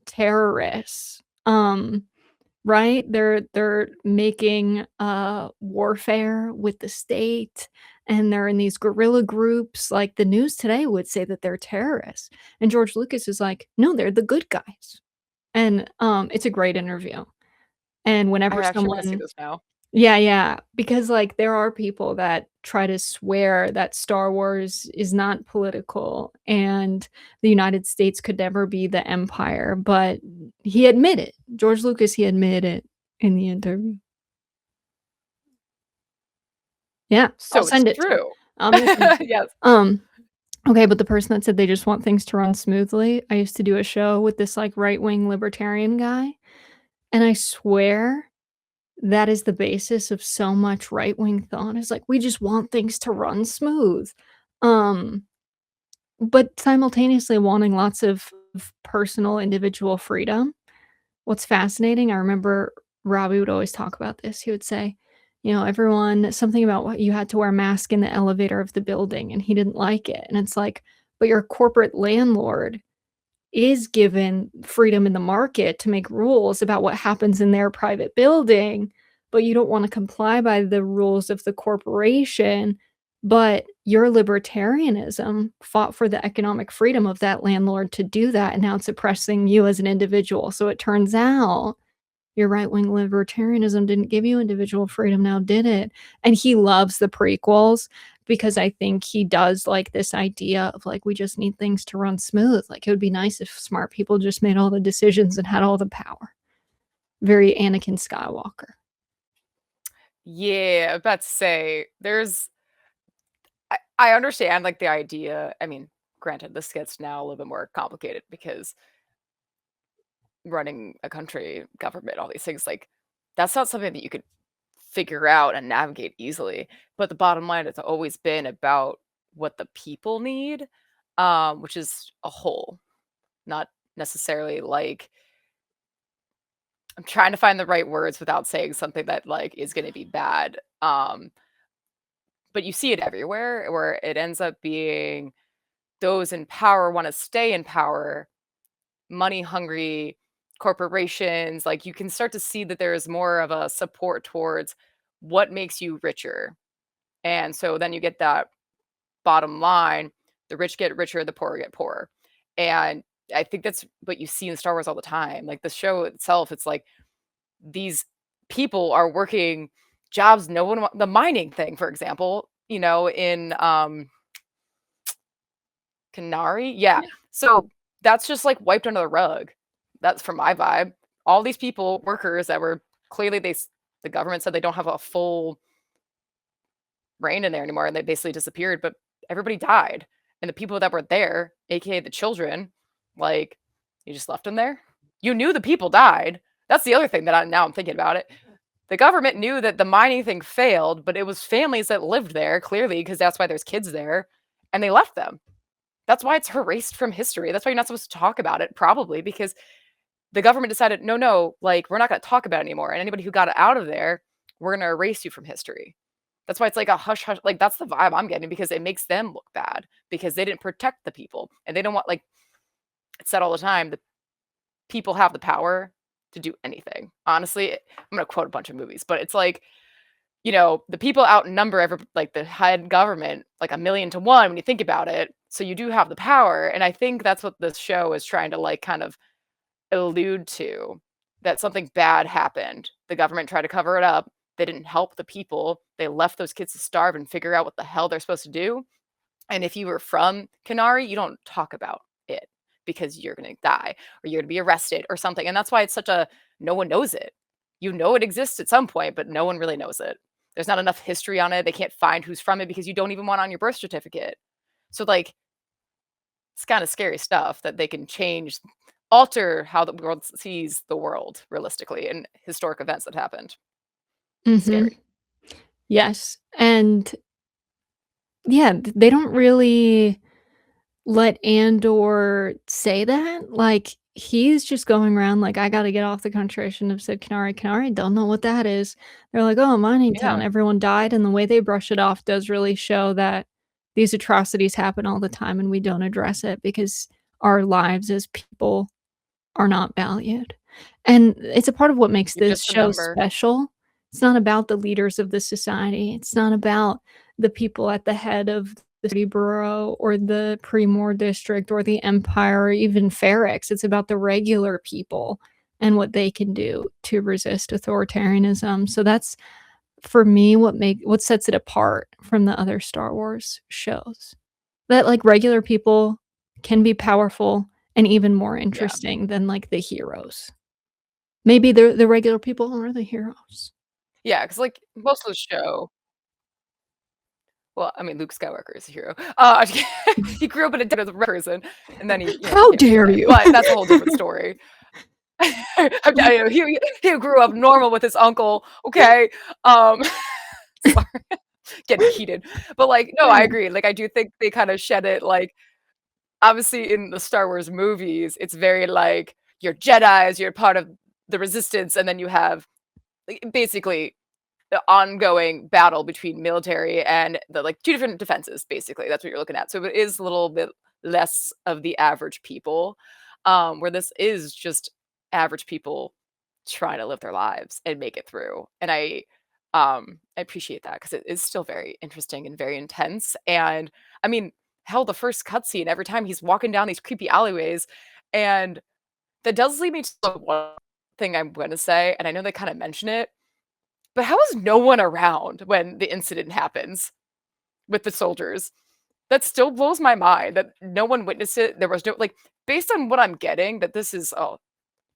Speaker 1: terrorists." Right? They're making, warfare with the state, and they're in these guerrilla groups, like, the news today would say that they're terrorists, and George Lucas is like, "No, they're the good guys." And, it's a great interview, and
Speaker 2: I
Speaker 1: whenever
Speaker 2: actually wanna see
Speaker 1: someone
Speaker 2: this now.
Speaker 1: yeah, yeah, because, like, there are people that try to swear that Star Wars is not political and the United States could never be the empire, but he admitted George Lucas, he admitted it in the interview. Yeah, I'll
Speaker 2: So it's
Speaker 1: send it to you.
Speaker 2: true.
Speaker 1: I'm gonna send it to you.
Speaker 2: Yes.
Speaker 1: Um, okay, but the person that said they just want things to run smoothly, I used to do a show with this, like, right-wing libertarian guy, and I swear that is the basis of so much right-wing thought is like, we just want things to run smooth. Um, but simultaneously wanting lots of personal individual freedom. What's fascinating, I remember Robbie would always talk about this. He would say, you know, everyone something about what you had to wear a mask in the elevator of the building, and he didn't like it. And it's like, but your corporate landlord is given freedom in the market to make rules about what happens in their private building, but you don't wanna comply by the rules of the corporation, but your libertarianism fought for the economic freedom of that landlord to do that, and now it's oppressing you as an individual. So it turns out your right-wing libertarianism didn't give you individual freedom, now did it? And he loves the prequels because I think he does like this idea of, like, we just need things to run smooth, like, it would be nice if smart people just made all the decisions and had all the power. Very Anakin Skywalker.
Speaker 2: Yeah, about to say, I understand, like, the idea. I mean, granted, this gets now a little bit more complicated because running a country, government, all these things, like, that's not something that you could figure out and navigate easily. But the bottom line, it's always been about what the people need, which is a whole, not necessarily like I'm trying to find the right words without saying something that like is going to be bad. But you see it everywhere where it ends up being those in power want to stay in power, money hungry corporations. Like you can start to see that there is more of a support towards what makes you richer. And so then you get that bottom line, the rich get richer, the poor get poorer. And I think that's what you see in Star Wars all the time. Like the show itself, it's like these people are working jobs no one the mining thing, for example, in Canary. Yeah.
Speaker 1: Yeah.
Speaker 2: So that's just like wiped under the rug. That's from my vibe. All these people, workers that were clearly the government said they don't have a full reign in there anymore and they basically disappeared, but everybody died. And the people that were there, aka the children, like you just left them there. You knew the people died. That's the other thing that now I'm thinking about it. The government knew that the mining thing failed, but it was families that lived there, clearly, because that's why there's kids there, and they left them. That's why it's erased from history. That's why you're not supposed to talk about it, probably, because the government decided, no, no, like, we're not going to talk about it anymore. And anybody who got out of there, we're going to erase you from history. That's why it's like a hush hush. Like, that's the vibe I'm getting because it makes them look bad because they didn't protect the people. And they don't want, like, it's said all the time, the people have the power to do anything. Honestly, I'm going to quote a bunch of movies, but it's like, the people outnumber like the head government like a million to one when you think about it. So you do have the power. And I think that's what this show is trying to like kind of allude to, that something bad happened. The government tried to cover it up. They didn't help the people. They left those kids to starve and figure out what the hell they're supposed to do. And if you were from Canary, you don't talk about it because you're going to die or you're going to be arrested or something. And that's why it's such a no one knows it. You know it exists at some point, but no one really knows it. There's not enough history on it. They can't find who's from it because you don't even want it on your birth certificate. So like it's kind of scary stuff that they can change, alter how the world sees the world realistically and historic events that happened.
Speaker 1: Mhm.
Speaker 2: Scary.
Speaker 1: Yes, and yeah, they don't really let Andor say that, like, he's just going around like, "I gotta get off the country, I shouldn't have said Canary, Canary, don't know what that is." They're like, "Oh, mining
Speaker 2: Yeah.
Speaker 1: town, everyone died," and the way they brush it off does really show that these atrocities happen all the time and we don't address it because our lives as people are not valued. And it's a part of what makes
Speaker 2: You're
Speaker 1: this
Speaker 2: just a
Speaker 1: show
Speaker 2: number.
Speaker 1: special. It's not about the leaders of the society. It's not about the people at the head of the city borough or the Primor district or the empire or even Ferrix. It's about the regular people and what they can do to resist authoritarianism. So that's for me what sets it apart from the other Star Wars shows. That, like, regular people can be powerful and even more
Speaker 2: Yeah.
Speaker 1: interesting than, like, the heroes. Maybe the regular people are the heroes.
Speaker 2: Yeah, because like most of the show, well, I mean, Luke Skywalker is a hero. He grew up in a dead person, and then he,
Speaker 1: How
Speaker 2: became a
Speaker 1: dare
Speaker 2: Jedi,
Speaker 1: you?
Speaker 2: but that's a whole different story. He grew up normal with his uncle, okay? Um, sorry, getting heated. But, like, no, I
Speaker 1: Yeah.
Speaker 2: agree, like, I do think they kinda shed it, like, obviously, in the Star Wars movies, it's very, like, you're Jedis, you're part of the Resistance, and then you have, like, basically the ongoing battle between military and the like two different defenses basically that's what you're looking at, so it is a little bit less of the average people, where this is just average people trying to live their lives and make it through. And I appreciate that because it is still very interesting and very intense. And I mean, hell, the first cutscene, every time he's walking down these creepy alleyways, and that does lead me to the one thing I'm going to say, and I know they kind of mention it, but how is no one around when the incident happens with the soldiers? That still blows my mind that no one witnessed it. There was no like, based on what I'm getting, that this is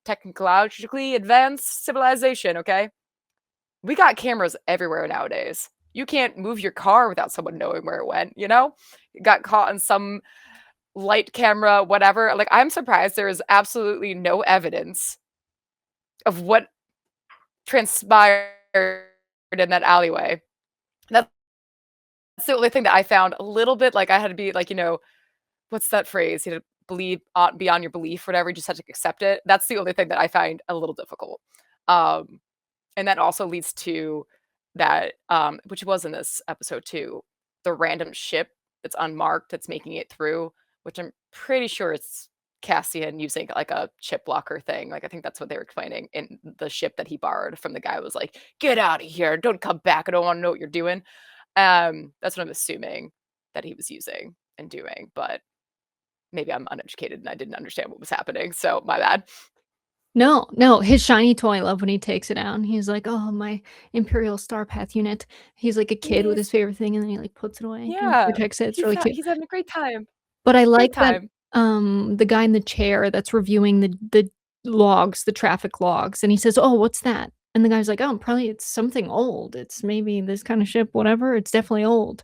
Speaker 2: technologically advanced civilization, okay? We got cameras everywhere nowadays. You can't move your car without someone knowing where it went, you know? Got caught on some light camera, whatever. Like, I'm surprised there is absolutely no evidence of what transpired in that alleyway. That's the only thing that I found a little bit like I had to be like, what's that phrase? You had to believe beyond your belief, whatever. You just had to accept it. That's the only thing that I find a little difficult. Um, and that also leads to that, which was in this episode too, the random ship that's unmarked that's making it through, which I'm pretty sure it's Cassian using like a chip blocker thing. Like I think that's what they were explaining in the ship that he borrowed from the guy who was like, "Get out of here! Don't come back! I don't want to know what you're doing." That's what I'm assuming that he was using and doing, but maybe I'm uneducated and I didn't understand what was happening, so my bad.
Speaker 1: No, no, his shiny toy, I love when he takes it out, and he's like, "Oh, my Imperial Star Path unit." He's like a kid with his
Speaker 2: Yes,
Speaker 1: favorite thing, and then he, like, puts it away and
Speaker 2: yeah.
Speaker 1: protects it, it's really cute.
Speaker 2: He's having a great time.
Speaker 1: But I like
Speaker 2: Great
Speaker 1: that,
Speaker 2: time.
Speaker 1: the guy in the chair that's reviewing the logs, the traffic logs, and he says, "Oh, what's that?" And the guy's like, "Oh, probably it's something old. It's maybe this kinda ship, whatever, it's definitely old."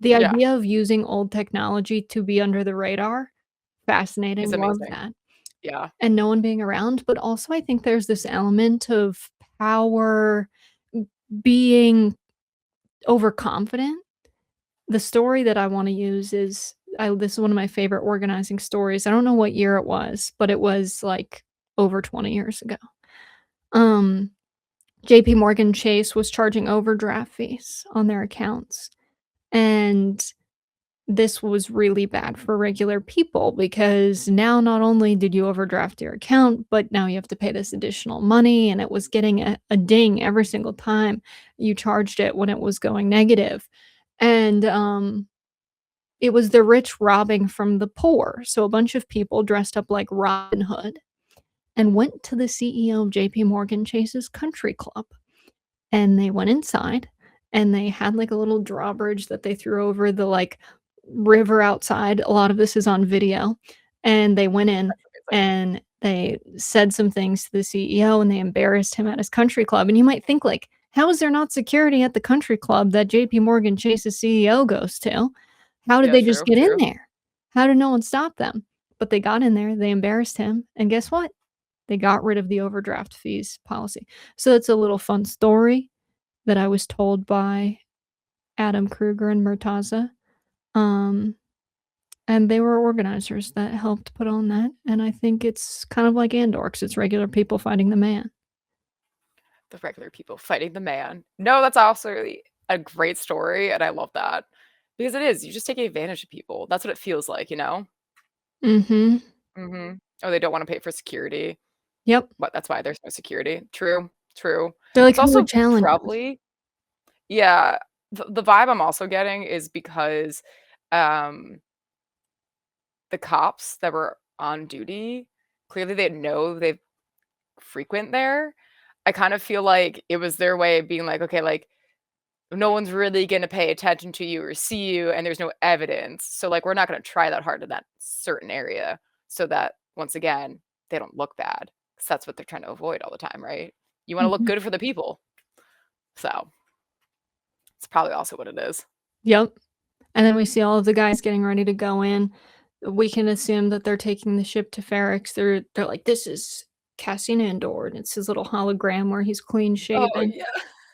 Speaker 1: The
Speaker 2: Yeah,
Speaker 1: idea of using old technology to be under the radar,
Speaker 2: it's
Speaker 1: fascinating, love
Speaker 2: amazing.
Speaker 1: that,
Speaker 2: Yeah,
Speaker 1: and no one being around, but also I think there's this element of power, being overconfident. The story that I wanna use is this is one of my favorite organizing stories. I don't know what year it was, but it was, like, over 20 years ago. Um, JP Morgan Chase was charging overdraft fees on their accounts, and this was really bad for regular people because now not only did you overdraft your account, but now you have to pay this additional money, and it was getting a ding every single time you charged it when it was going negative. And, it was the rich robbing from the poor, so a bunch of people dressed up like Robin Hood and went to the CEO of JP Morgan Chase's country club. And they went inside, and they had, like, a little drawbridge that they threw over the, like, river outside. A lot of this is on video, and they went in,
Speaker 2: that's amazing.
Speaker 1: and they said some things to the CEO, and they embarrassed him at his country club, and you might think, like, "How is there not security at the country club that JP Morgan Chase's CEO goes to? How did
Speaker 2: Yeah,
Speaker 1: they just
Speaker 2: true,
Speaker 1: get in
Speaker 2: true.
Speaker 1: there? How did no one stop them?" But they got in there, they embarrassed him, and guess what? They got rid of the overdraft fees policy. So it's a little fun story that I was told by Adam Kruger and Murtaza, um, and they were organizers that helped put on that, and I think it's kind of like Andor 'cause it's regular people fighting the man.
Speaker 2: The regular people fighting the man. No, that's also really a great story, and I love that. Because it is, you're just taking advantage of people. That's what it feels like, you know?
Speaker 1: Mhm.
Speaker 2: Mhm. Oh, they don't wanna pay for security.
Speaker 1: Yep.
Speaker 2: But that's why there's no security. True, true.
Speaker 1: They're like,
Speaker 2: It's
Speaker 1: "Who are
Speaker 2: also
Speaker 1: challenges?"
Speaker 2: probably yeah, the vibe I'm also getting is because, um, the cops that were on duty, clearly they know they frequent there. I kind of feel like it was their way of being like, "Okay, like, no one's really gonna pay attention to you or see you, and there's no evidence, so, like, we're not gonna try that hard in that certain area so that, once again, they don't look bad, 'cause that's what they're trying to avoid all the time, right? You wanna look
Speaker 1: Mhm.
Speaker 2: good for the people. So, it's probably also what it is.
Speaker 1: Yep. And then we see all of the guys getting ready to go in. We can assume that they're taking the ship to Ferrix. They're like, "This is Cassian Andor," and it's his little hologram where he's clean
Speaker 2: Oh,
Speaker 1: shaven.
Speaker 2: yeah.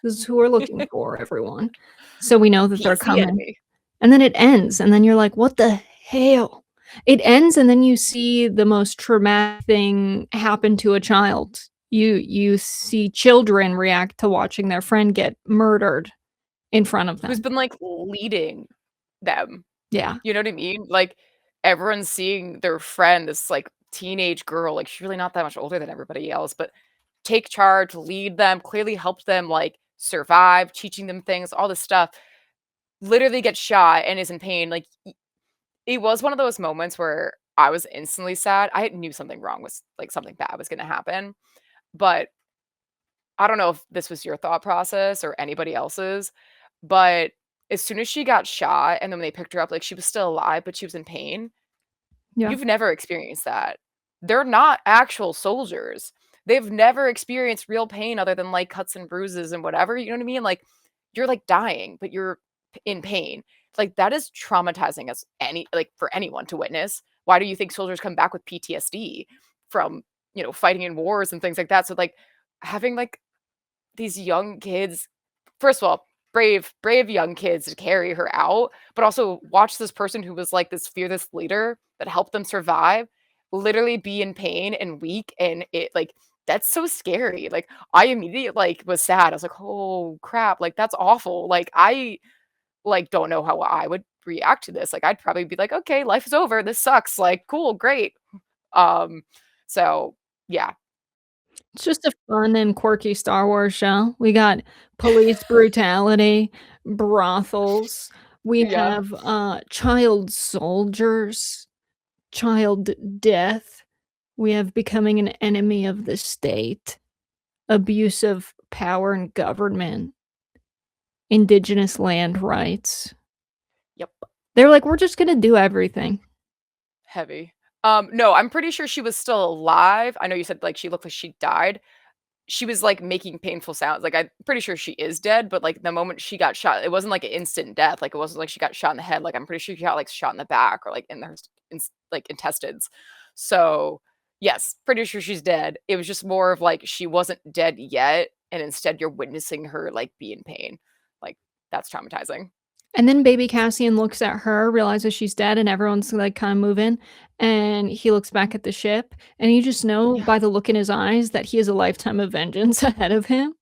Speaker 1: "This is who we're looking for, everyone." So we know that they're
Speaker 2: He's the
Speaker 1: coming.
Speaker 2: enemy.
Speaker 1: And then it ends, and then you're like, "What the hell?" It ends, and then you see the most traumatic thing happen to a child. You see children react to watching their friend get murdered in front of
Speaker 2: Who's
Speaker 1: them.
Speaker 2: been, like, leading them.
Speaker 1: Yeah.
Speaker 2: You know what I mean? Like, everyone's seeing their friend, this, like, teenage girl, like, she's really not that much older than everybody else, but take charge, lead them, clearly help them, like, survive, teaching them things, all this stuff, literally gets shot and is in pain, like, it was one of those moments where I was instantly sad. I knew something wrong was like, something bad was gonna happen, but I don't know if this was your thought process or anybody else's, but as soon as she got shot and then when they picked her up, like, she was still alive, but she was in pain.
Speaker 1: Yeah.
Speaker 2: You've never experienced that. They're not actual soldiers. they've never experienced real pain other than, like, cuts and bruises and whatever, you know what I mean? Like, you're, like, dying, but you're in pain. Like, that is traumatizing as any like, for anyone to witness. Why do you think soldiers come back with PTSD from, fighting in wars and things like that? So, like, having, like, these young kids first of all, brave young kids to carry her out, but also watch this person who was, like, this fearless leader that helped them survive, literally be in pain and weak, and that's so scary. Like, I immediately, like, was sad. I was like, "Oh, crap." Like, that's awful. Like, I, like, don't know how I would react to this. Like, I'd probably be like, "Okay, life is over. This sucks. Like, cool, great." Um, so, yeah.
Speaker 1: It's just a fun and quirky Star Wars show. We got police brutality, brothels, we
Speaker 2: Yeah.
Speaker 1: have, child soldiers, child death, we have becoming an enemy of the state, abuse of power and government, indigenous land rights.
Speaker 2: Yep.
Speaker 1: They're like, "We're just gonna do everything."
Speaker 2: Heavy. No, I'm pretty sure she was still alive. I know you said, like, she looked like she died. She was, like, making painful sounds. Like, I'm pretty sure she is dead, but, like, the moment she got shot, it wasn't, like, an instant death. Like, it wasn't like she got shot in the head. Like, I'm pretty sure she got, like, shot in the back or, like, in her intestines. So, yes, pretty sure she's dead. It was just more of, like, she wasn't dead yet, and instead you're witnessing her, like, be in pain. Like, that's traumatizing.
Speaker 1: And then baby Cassian looks at her, realizes she's dead, and everyone's, like, kinda moving, and he looks back at the ship, and you just know
Speaker 2: Yeah.
Speaker 1: by the look in his eyes that he has a lifetime of vengeance ahead of him.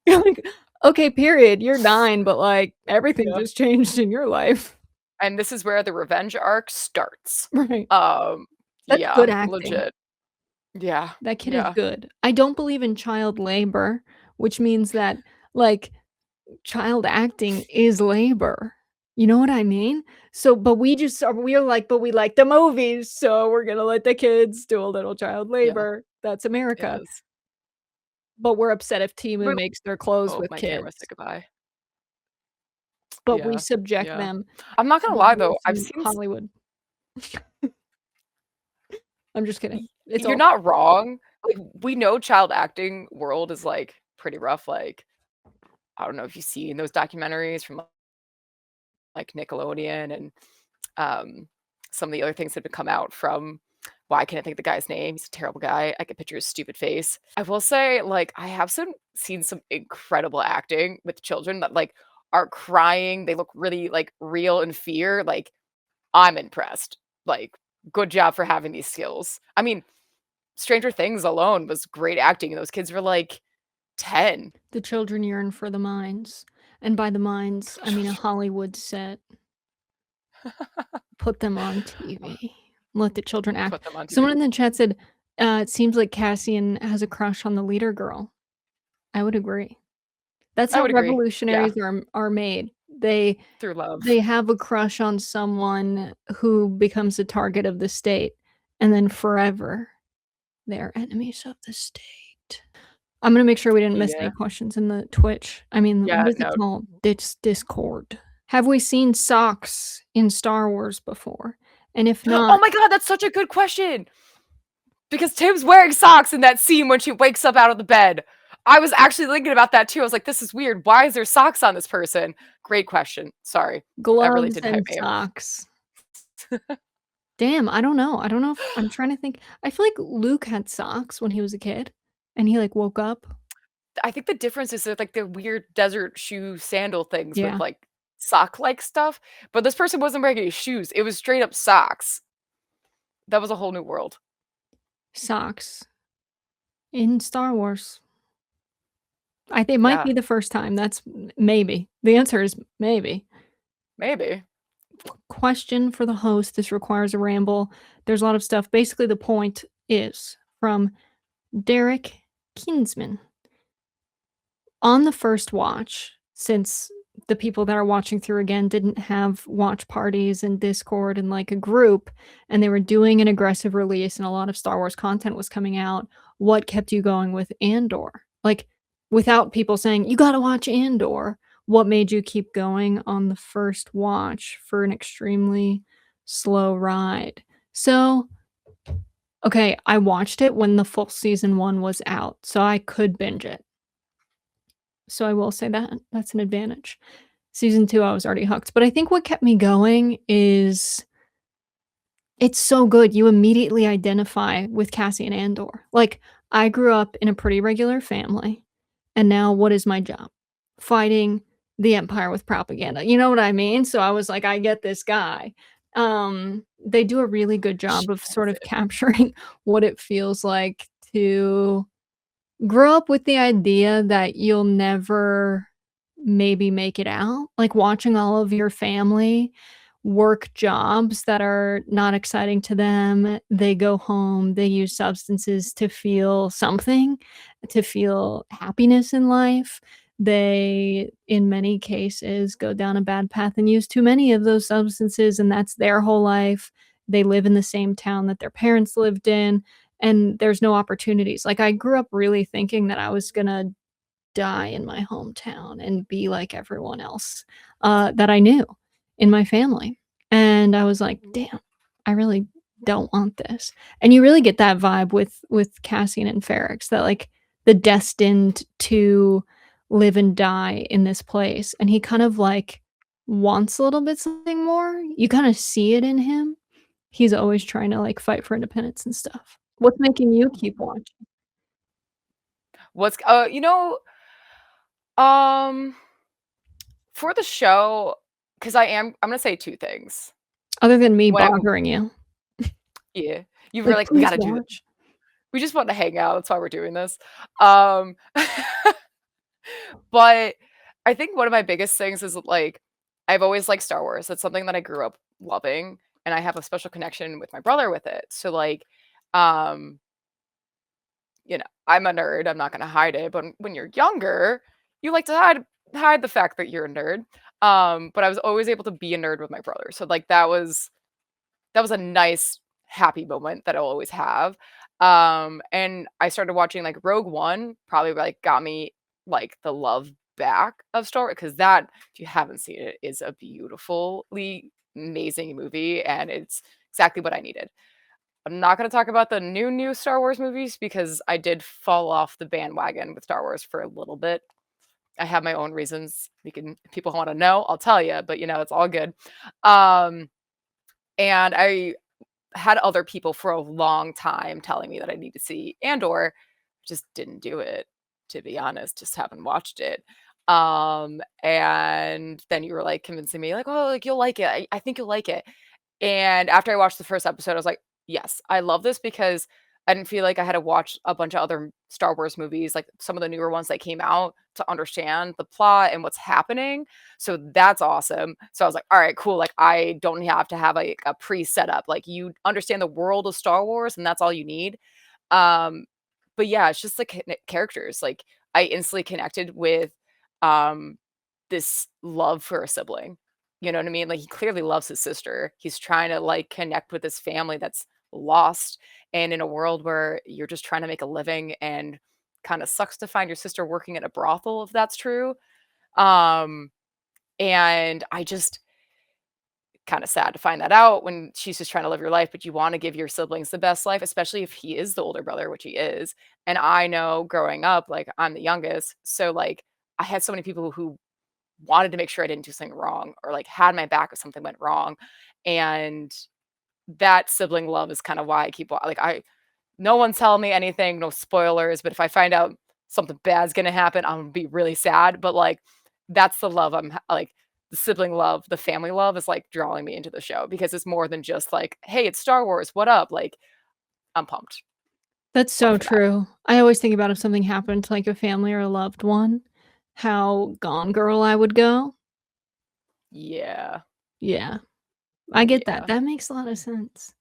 Speaker 1: You're like, "Okay, period, you're 9, but, like, everything
Speaker 2: Yeah.
Speaker 1: just changed in your life."
Speaker 2: And this is where the revenge arc starts.
Speaker 1: Right.
Speaker 2: Um,
Speaker 1: That's good
Speaker 2: yeah,
Speaker 1: acting.
Speaker 2: legit. Yeah,
Speaker 1: That kid is
Speaker 2: yeah,
Speaker 1: good. I don't believe in child labor, which means that, like, child acting is labor. You know what I mean? So but we're like, "But we like the movies, so we're gonna let the kids do a little child
Speaker 2: yeah,
Speaker 1: labor. That's
Speaker 2: it
Speaker 1: America."
Speaker 2: is.
Speaker 1: But we're upset if Temu
Speaker 2: But
Speaker 1: makes their clothes
Speaker 2: oh,
Speaker 1: with
Speaker 2: my camera said
Speaker 1: kids,
Speaker 2: goodbye.
Speaker 1: but we
Speaker 2: Yeah,
Speaker 1: subject
Speaker 2: yeah.
Speaker 1: them
Speaker 2: I'm not
Speaker 1: to
Speaker 2: gonna
Speaker 1: the
Speaker 2: lie though,
Speaker 1: rules in Hollywood. I'm just kidding. It's
Speaker 2: you're
Speaker 1: all
Speaker 2: not wrong. Like, we know child acting world is, like, pretty rough, like, I don't know if you've seen those documentaries from, like, Nickelodeon and, um, some of the other things that have come out from why can't I think of the guy's name? He's a terrible guy. I can picture his stupid face. I will say, like, I have seen some incredible acting with children that, like, are crying. They look really, like, real in fear. Like, I'm impressed. Like, good job for having these skills. I mean, Stranger Things alone was great acting. Those kids were, like, 10.
Speaker 1: the children yearn for the mines, and by the mines, I mean a Hollywood set. Put them on TV. Let the children act.
Speaker 2: Put them on TV.
Speaker 1: Someone in the chat said, "It seems like Cassian has a crush on the leader girl." I would agree. That's
Speaker 2: I
Speaker 1: how
Speaker 2: would agree. Yeah,
Speaker 1: revolutionaries are made. They
Speaker 2: through love.
Speaker 1: they have a crush on someone who becomes the target of the state, and then forever, they are enemies of the state. I'm gonna make sure we didn't miss any
Speaker 2: Yeah.
Speaker 1: questions in the Twitch. I mean, what
Speaker 2: Yeah,
Speaker 1: is it
Speaker 2: no.
Speaker 1: called? Discord. Have we seen socks in Star Wars before? And if
Speaker 2: Oh
Speaker 1: not,
Speaker 2: my god, that's such a good question! Because Tim's wearing socks in that scene when she wakes up out of the bed. I was actually thinking about that too. I was like, "This is weird. Why is there socks on this person?" Great question. Sorry. That really
Speaker 1: gloves
Speaker 2: did hype
Speaker 1: and
Speaker 2: me up.
Speaker 1: socks. Damn, I don't know. I don't know if I'm trying to think. I feel like Luke had socks when he was a kid, and he, like, woke up.
Speaker 2: I think the difference is that, like, the weird desert shoe sandal things with,
Speaker 1: Yeah,
Speaker 2: like, sock-like stuff, but this person wasn't wearing any shoes. It was straight up socks. That was a whole new world.
Speaker 1: socks in Star Wars. I think it might
Speaker 2: Yeah,
Speaker 1: be the first time. That's maybe. The answer is maybe.
Speaker 2: maybe.
Speaker 1: Question for the host. This requires a ramble. There's a lot of stuff. Basically, the point is from Derek Kinsman. On the first watch, since the people that are watching through again didn't have watch parties and Discord and like a group, and they were doing an aggressive release and a lot of Star Wars content was coming out, what kept you going with Andor? Like, without people saying, "You gotta watch Andor," what made you keep going on the first watch for an extremely slow ride? So, Okay, I watched it when the full season 1 was out, so I could binge it. So I will say that, that's an advantage. Season 2, I was already hooked, but I think what kept me going is it's so good, you immediately identify with Cassian Andor. Like, I grew up in a pretty regular family, and now what is my job? Fighting the Empire with propaganda, you know what I mean? So I was like, "I get this guy." They do a really good job of sort of
Speaker 2: Expensive.
Speaker 1: capturing what it feels like to grow up with the idea that you'll never maybe make it out, like watching all of your family work jobs that are not exciting to them. They go home, they use substances to feel something, to feel happiness in life. They, in many cases, go down a bad path and use too many of those substances, and that's their whole life. They live in the same town that their parents lived in, and there's no opportunities. Like, I grew up really thinking that I was gonna die in my hometown and be like everyone else, that I knew in my family, and I was like, "Damn, I really don't want this." And you really get that vibe with Cassian and Ferrix, that, like, the destined to live and die in this place, and he kind of, like, wants a little bit something more. You kinda see it in him. He's always trying to, like, fight for independence and stuff. What's making you keep watching?
Speaker 2: What's um, for the show, because I'm gonna say 2 things.
Speaker 1: Other than me
Speaker 2: When I
Speaker 1: bothering you.
Speaker 2: Yeah, you were
Speaker 1: Like,
Speaker 2: like, "We
Speaker 1: "Please
Speaker 2: gotta do
Speaker 1: watch."
Speaker 2: this. We just wanna hang out, that's why we're doing this." Um, but I think one of my biggest things is, like, I've always liked Star Wars. It's something that I grew up loving, and I have a special connection with my brother with it. So, like, um, I'm a nerd, I'm not gonna hide it, but when you're younger, you like to hide the fact that you're a nerd. But I was always able to be a nerd with my brother. So, like, that was a nice, happy moment that I'll always have. And I started watching, like, Rogue One, probably, like, got me, like, the love back of Star Wars, because that, if you haven't seen it, is a beautifully amazing movie, and it's exactly what I needed. I'm not gonna talk about the new Star Wars movies because I did fall off the bandwagon with Star Wars for a little bit. I have my own reasons. If people wanna know, I'll tell you, but, it's all good. Um, and I had other people for a long time telling me that I need to see Andor, just didn't do it, to be honest, just haven't watched it. And then you were, like, convincing me, like, "Oh, like, you'll like it. I think you'll like it." And after I watched the first episode, I was like, "Yes, I love this," because I didn't feel like I had to watch a bunch of other Star Wars movies, like some of the newer ones that came out, to understand the plot and what's happening. So that's awesome. So I was like, "All right, cool." Like, I don't have to have like a pre-setup. Like, you understand the world of Star Wars, and that's all you need. Um, but yeah, it's just the characters. Like, I instantly connected with um this love for a sibling. You know what I mean? Like, he clearly loves his sister. He's trying to, like, connect with his family that's lost, and in a world where you're just trying to make a living, and kinda sucks to find your sister working at a brothel, if that's true. Um, and I just kinda sad to find that out when she's just trying to live your life, but you wanna give your siblings the best life, especially if he is the older brother, which he is. And I know growing up, like, I'm the youngest, so, like, I had so many people who wanted to make sure I didn't do something wrong, or, like, had my back if something went wrong. And that sibling love is kind of why I keep like, I no one's telling me anything, no spoilers, but if I find out something bad's gonna happen, I'm gonna be really sad. But, like, that's the love like, the sibling love, the family love is, like, drawing me into the show because it's more than just like, "Hey, it's Star Wars, what up?" Like, I'm pumped.
Speaker 1: That's
Speaker 2: Pumped
Speaker 1: so
Speaker 2: for that.
Speaker 1: true. I always think about if something happened to, like, a family or a loved one, how gone girl I would go.
Speaker 2: Yeah.
Speaker 1: Yeah, I get that.
Speaker 2: Yeah.
Speaker 1: That makes a lot of sense.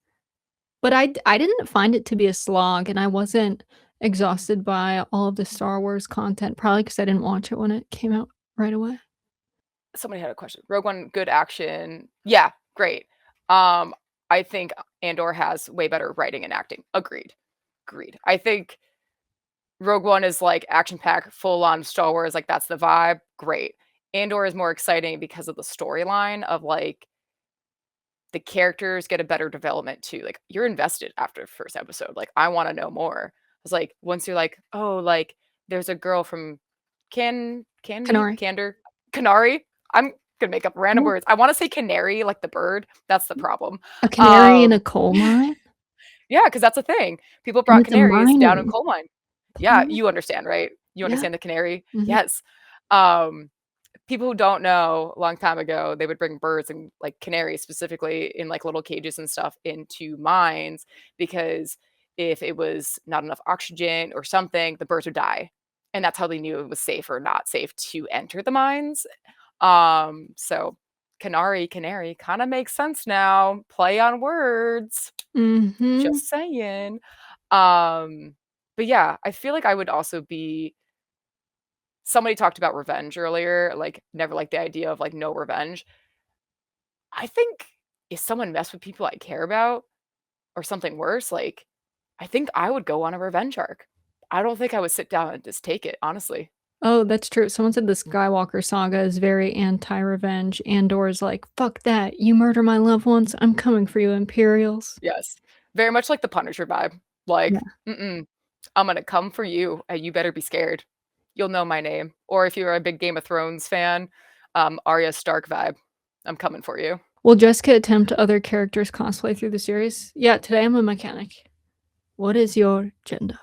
Speaker 1: But I didn't find it to be a slog, and I wasn't exhausted by all of the Star Wars content, probably because I didn't watch it when it came out right away.
Speaker 2: Somebody had a question. Rogue One, good action. Yeah, great. Um, I think Andor has way better writing and acting. Agreed. Agreed. I think Rogue One is like action pack, full on Star Wars, like that's the vibe. Great. Andor is more exciting because of the storyline of, like, the characters get a better development too. Like, you're invested after the first episode. Like, I wanna know more. It's like, once you're like, "Oh, like, there's a girl from
Speaker 1: Canary.
Speaker 2: Candor Canary?" I'm gonna make up random
Speaker 1: Yeah.
Speaker 2: words. I wanna say canary, like the bird. That's the problem.
Speaker 1: A canary in a
Speaker 2: Um,
Speaker 1: coal mine?
Speaker 2: yeah, because that's a thing. People
Speaker 1: And
Speaker 2: brought
Speaker 1: it's a
Speaker 2: canaries down in
Speaker 1: mining
Speaker 2: coal mine. Yeah,
Speaker 1: plant?
Speaker 2: you understand, right? You
Speaker 1: Yeah.
Speaker 2: understand the canary?
Speaker 1: Mhm.
Speaker 2: Yes. Um, people who don't know, a long time ago, they would bring birds and, like, canaries specifically in, like, little cages and stuff into mines because if it was not enough oxygen or something, the birds would die, and that's how they knew it was safe or not safe to enter the mines. So canary kinda makes sense now. Play on words.
Speaker 1: Mhm.
Speaker 2: Just saying. Um, but yeah, I feel like I would also be somebody talked about revenge earlier, like, never liked the idea of, like, no revenge. I think if someone messed with people I care about or something worse, like, I think I would go on a revenge arc. I don't think I would sit down and just take it, honestly.
Speaker 1: Oh, that's true. Someone said the Skywalker saga is very anti-revenge. Andor is like, "Fuck that. You murder my loved ones, I'm coming for you, Imperials."
Speaker 2: Yes. Very much like the Punisher vibe.
Speaker 1: Yeah.
Speaker 2: Like, "Mm-mm, I'm gonna come for you, and you better be scared. You'll know my name." Or if you're a big Game of Thrones fan, Arya Stark vibe. "I'm coming for you."
Speaker 1: Will Jessica attempt other characters cosplay through the series? Yeah, today I'm a mechanic. What is your gender?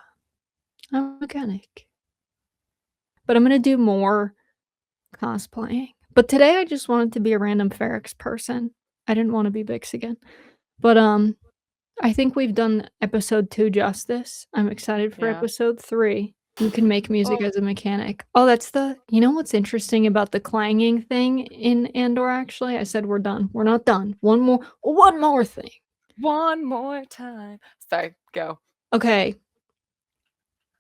Speaker 1: I'm a mechanic. But I'm gonna do more cosplaying. But today I just wanted to be a random Ferrix person. I didn't wanna be Bix again. But, I think we've done episode 2 justice. I'm excited for
Speaker 2: Yeah.
Speaker 1: episode 3. You can make music
Speaker 2: Oh,
Speaker 1: as a mechanic. Oh, that's the you know what's interesting about the clanging thing in Andor, actually? I said we're done. We're not done. One more thing.
Speaker 2: one more time. Sorry, go.
Speaker 1: Okay,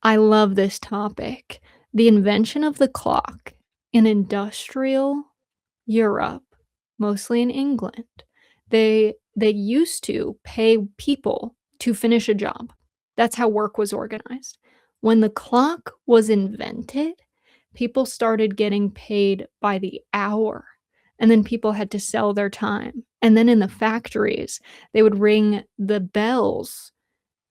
Speaker 1: I love this topic. The invention of the clock in industrial Europe, mostly in England, they used to pay people to finish a job. That's how work was organized. When the clock was invented, people started getting paid by the hour, and then people had to sell their time. And then in the factories, they would ring the bells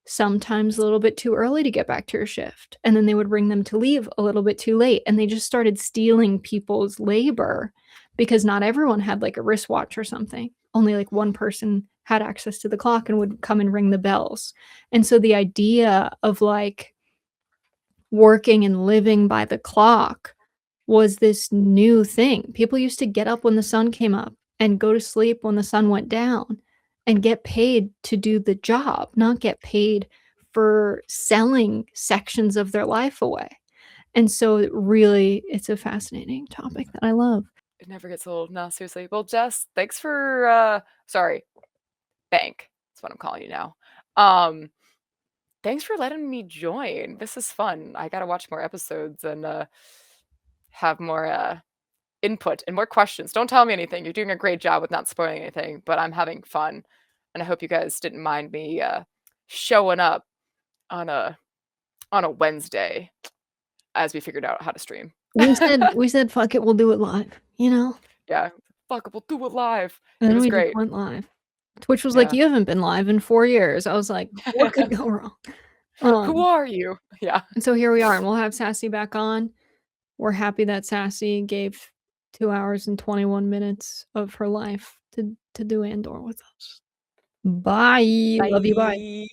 Speaker 1: sometimes a little bit too early to get back to your shift, and then they would ring them to leave a little bit too late, and they just started stealing people's labor because not everyone had, like, a wristwatch or something. Only, like, one person had access to the clock and would come and ring the bells, and so the idea of, like, working and living by the clock was this new thing. People used to get up when the sun came up and go to sleep when the sun went down and get paid to do the job, not get paid for selling sections of their life away. And so it really it's a fascinating topic that I love.
Speaker 2: It never gets old. No, seriously. Well, Jess, thanks for, sorry, Bank. That's what I'm calling you now. Um, thanks for letting me join. This is fun. I gotta watch more episodes and, have more, input and more questions. Don't tell me anything. You're doing a great job with not spoiling anything, but I'm having fun, and I hope you guys didn't mind me, showing up on a Wednesday as we figured out how to stream.
Speaker 1: We said, "Fuck it, we'll do it live," you know?
Speaker 2: Yeah. "Fuck it, we'll do it live."
Speaker 1: And
Speaker 2: It
Speaker 1: then
Speaker 2: was
Speaker 1: we just
Speaker 2: great.
Speaker 1: went live. Twitch was like,
Speaker 2: Yeah.
Speaker 1: "You haven't been live in 4 years." I was like, "What could go wrong?"
Speaker 2: "Who
Speaker 1: Um,
Speaker 2: are you?" Yeah.
Speaker 1: and so here we are, and we'll have Sassy back on. We're happy that Sassy gave 2 hours and 21 minutes of her life to do Andor with us. Bye. Love you, bye.
Speaker 2: Bye.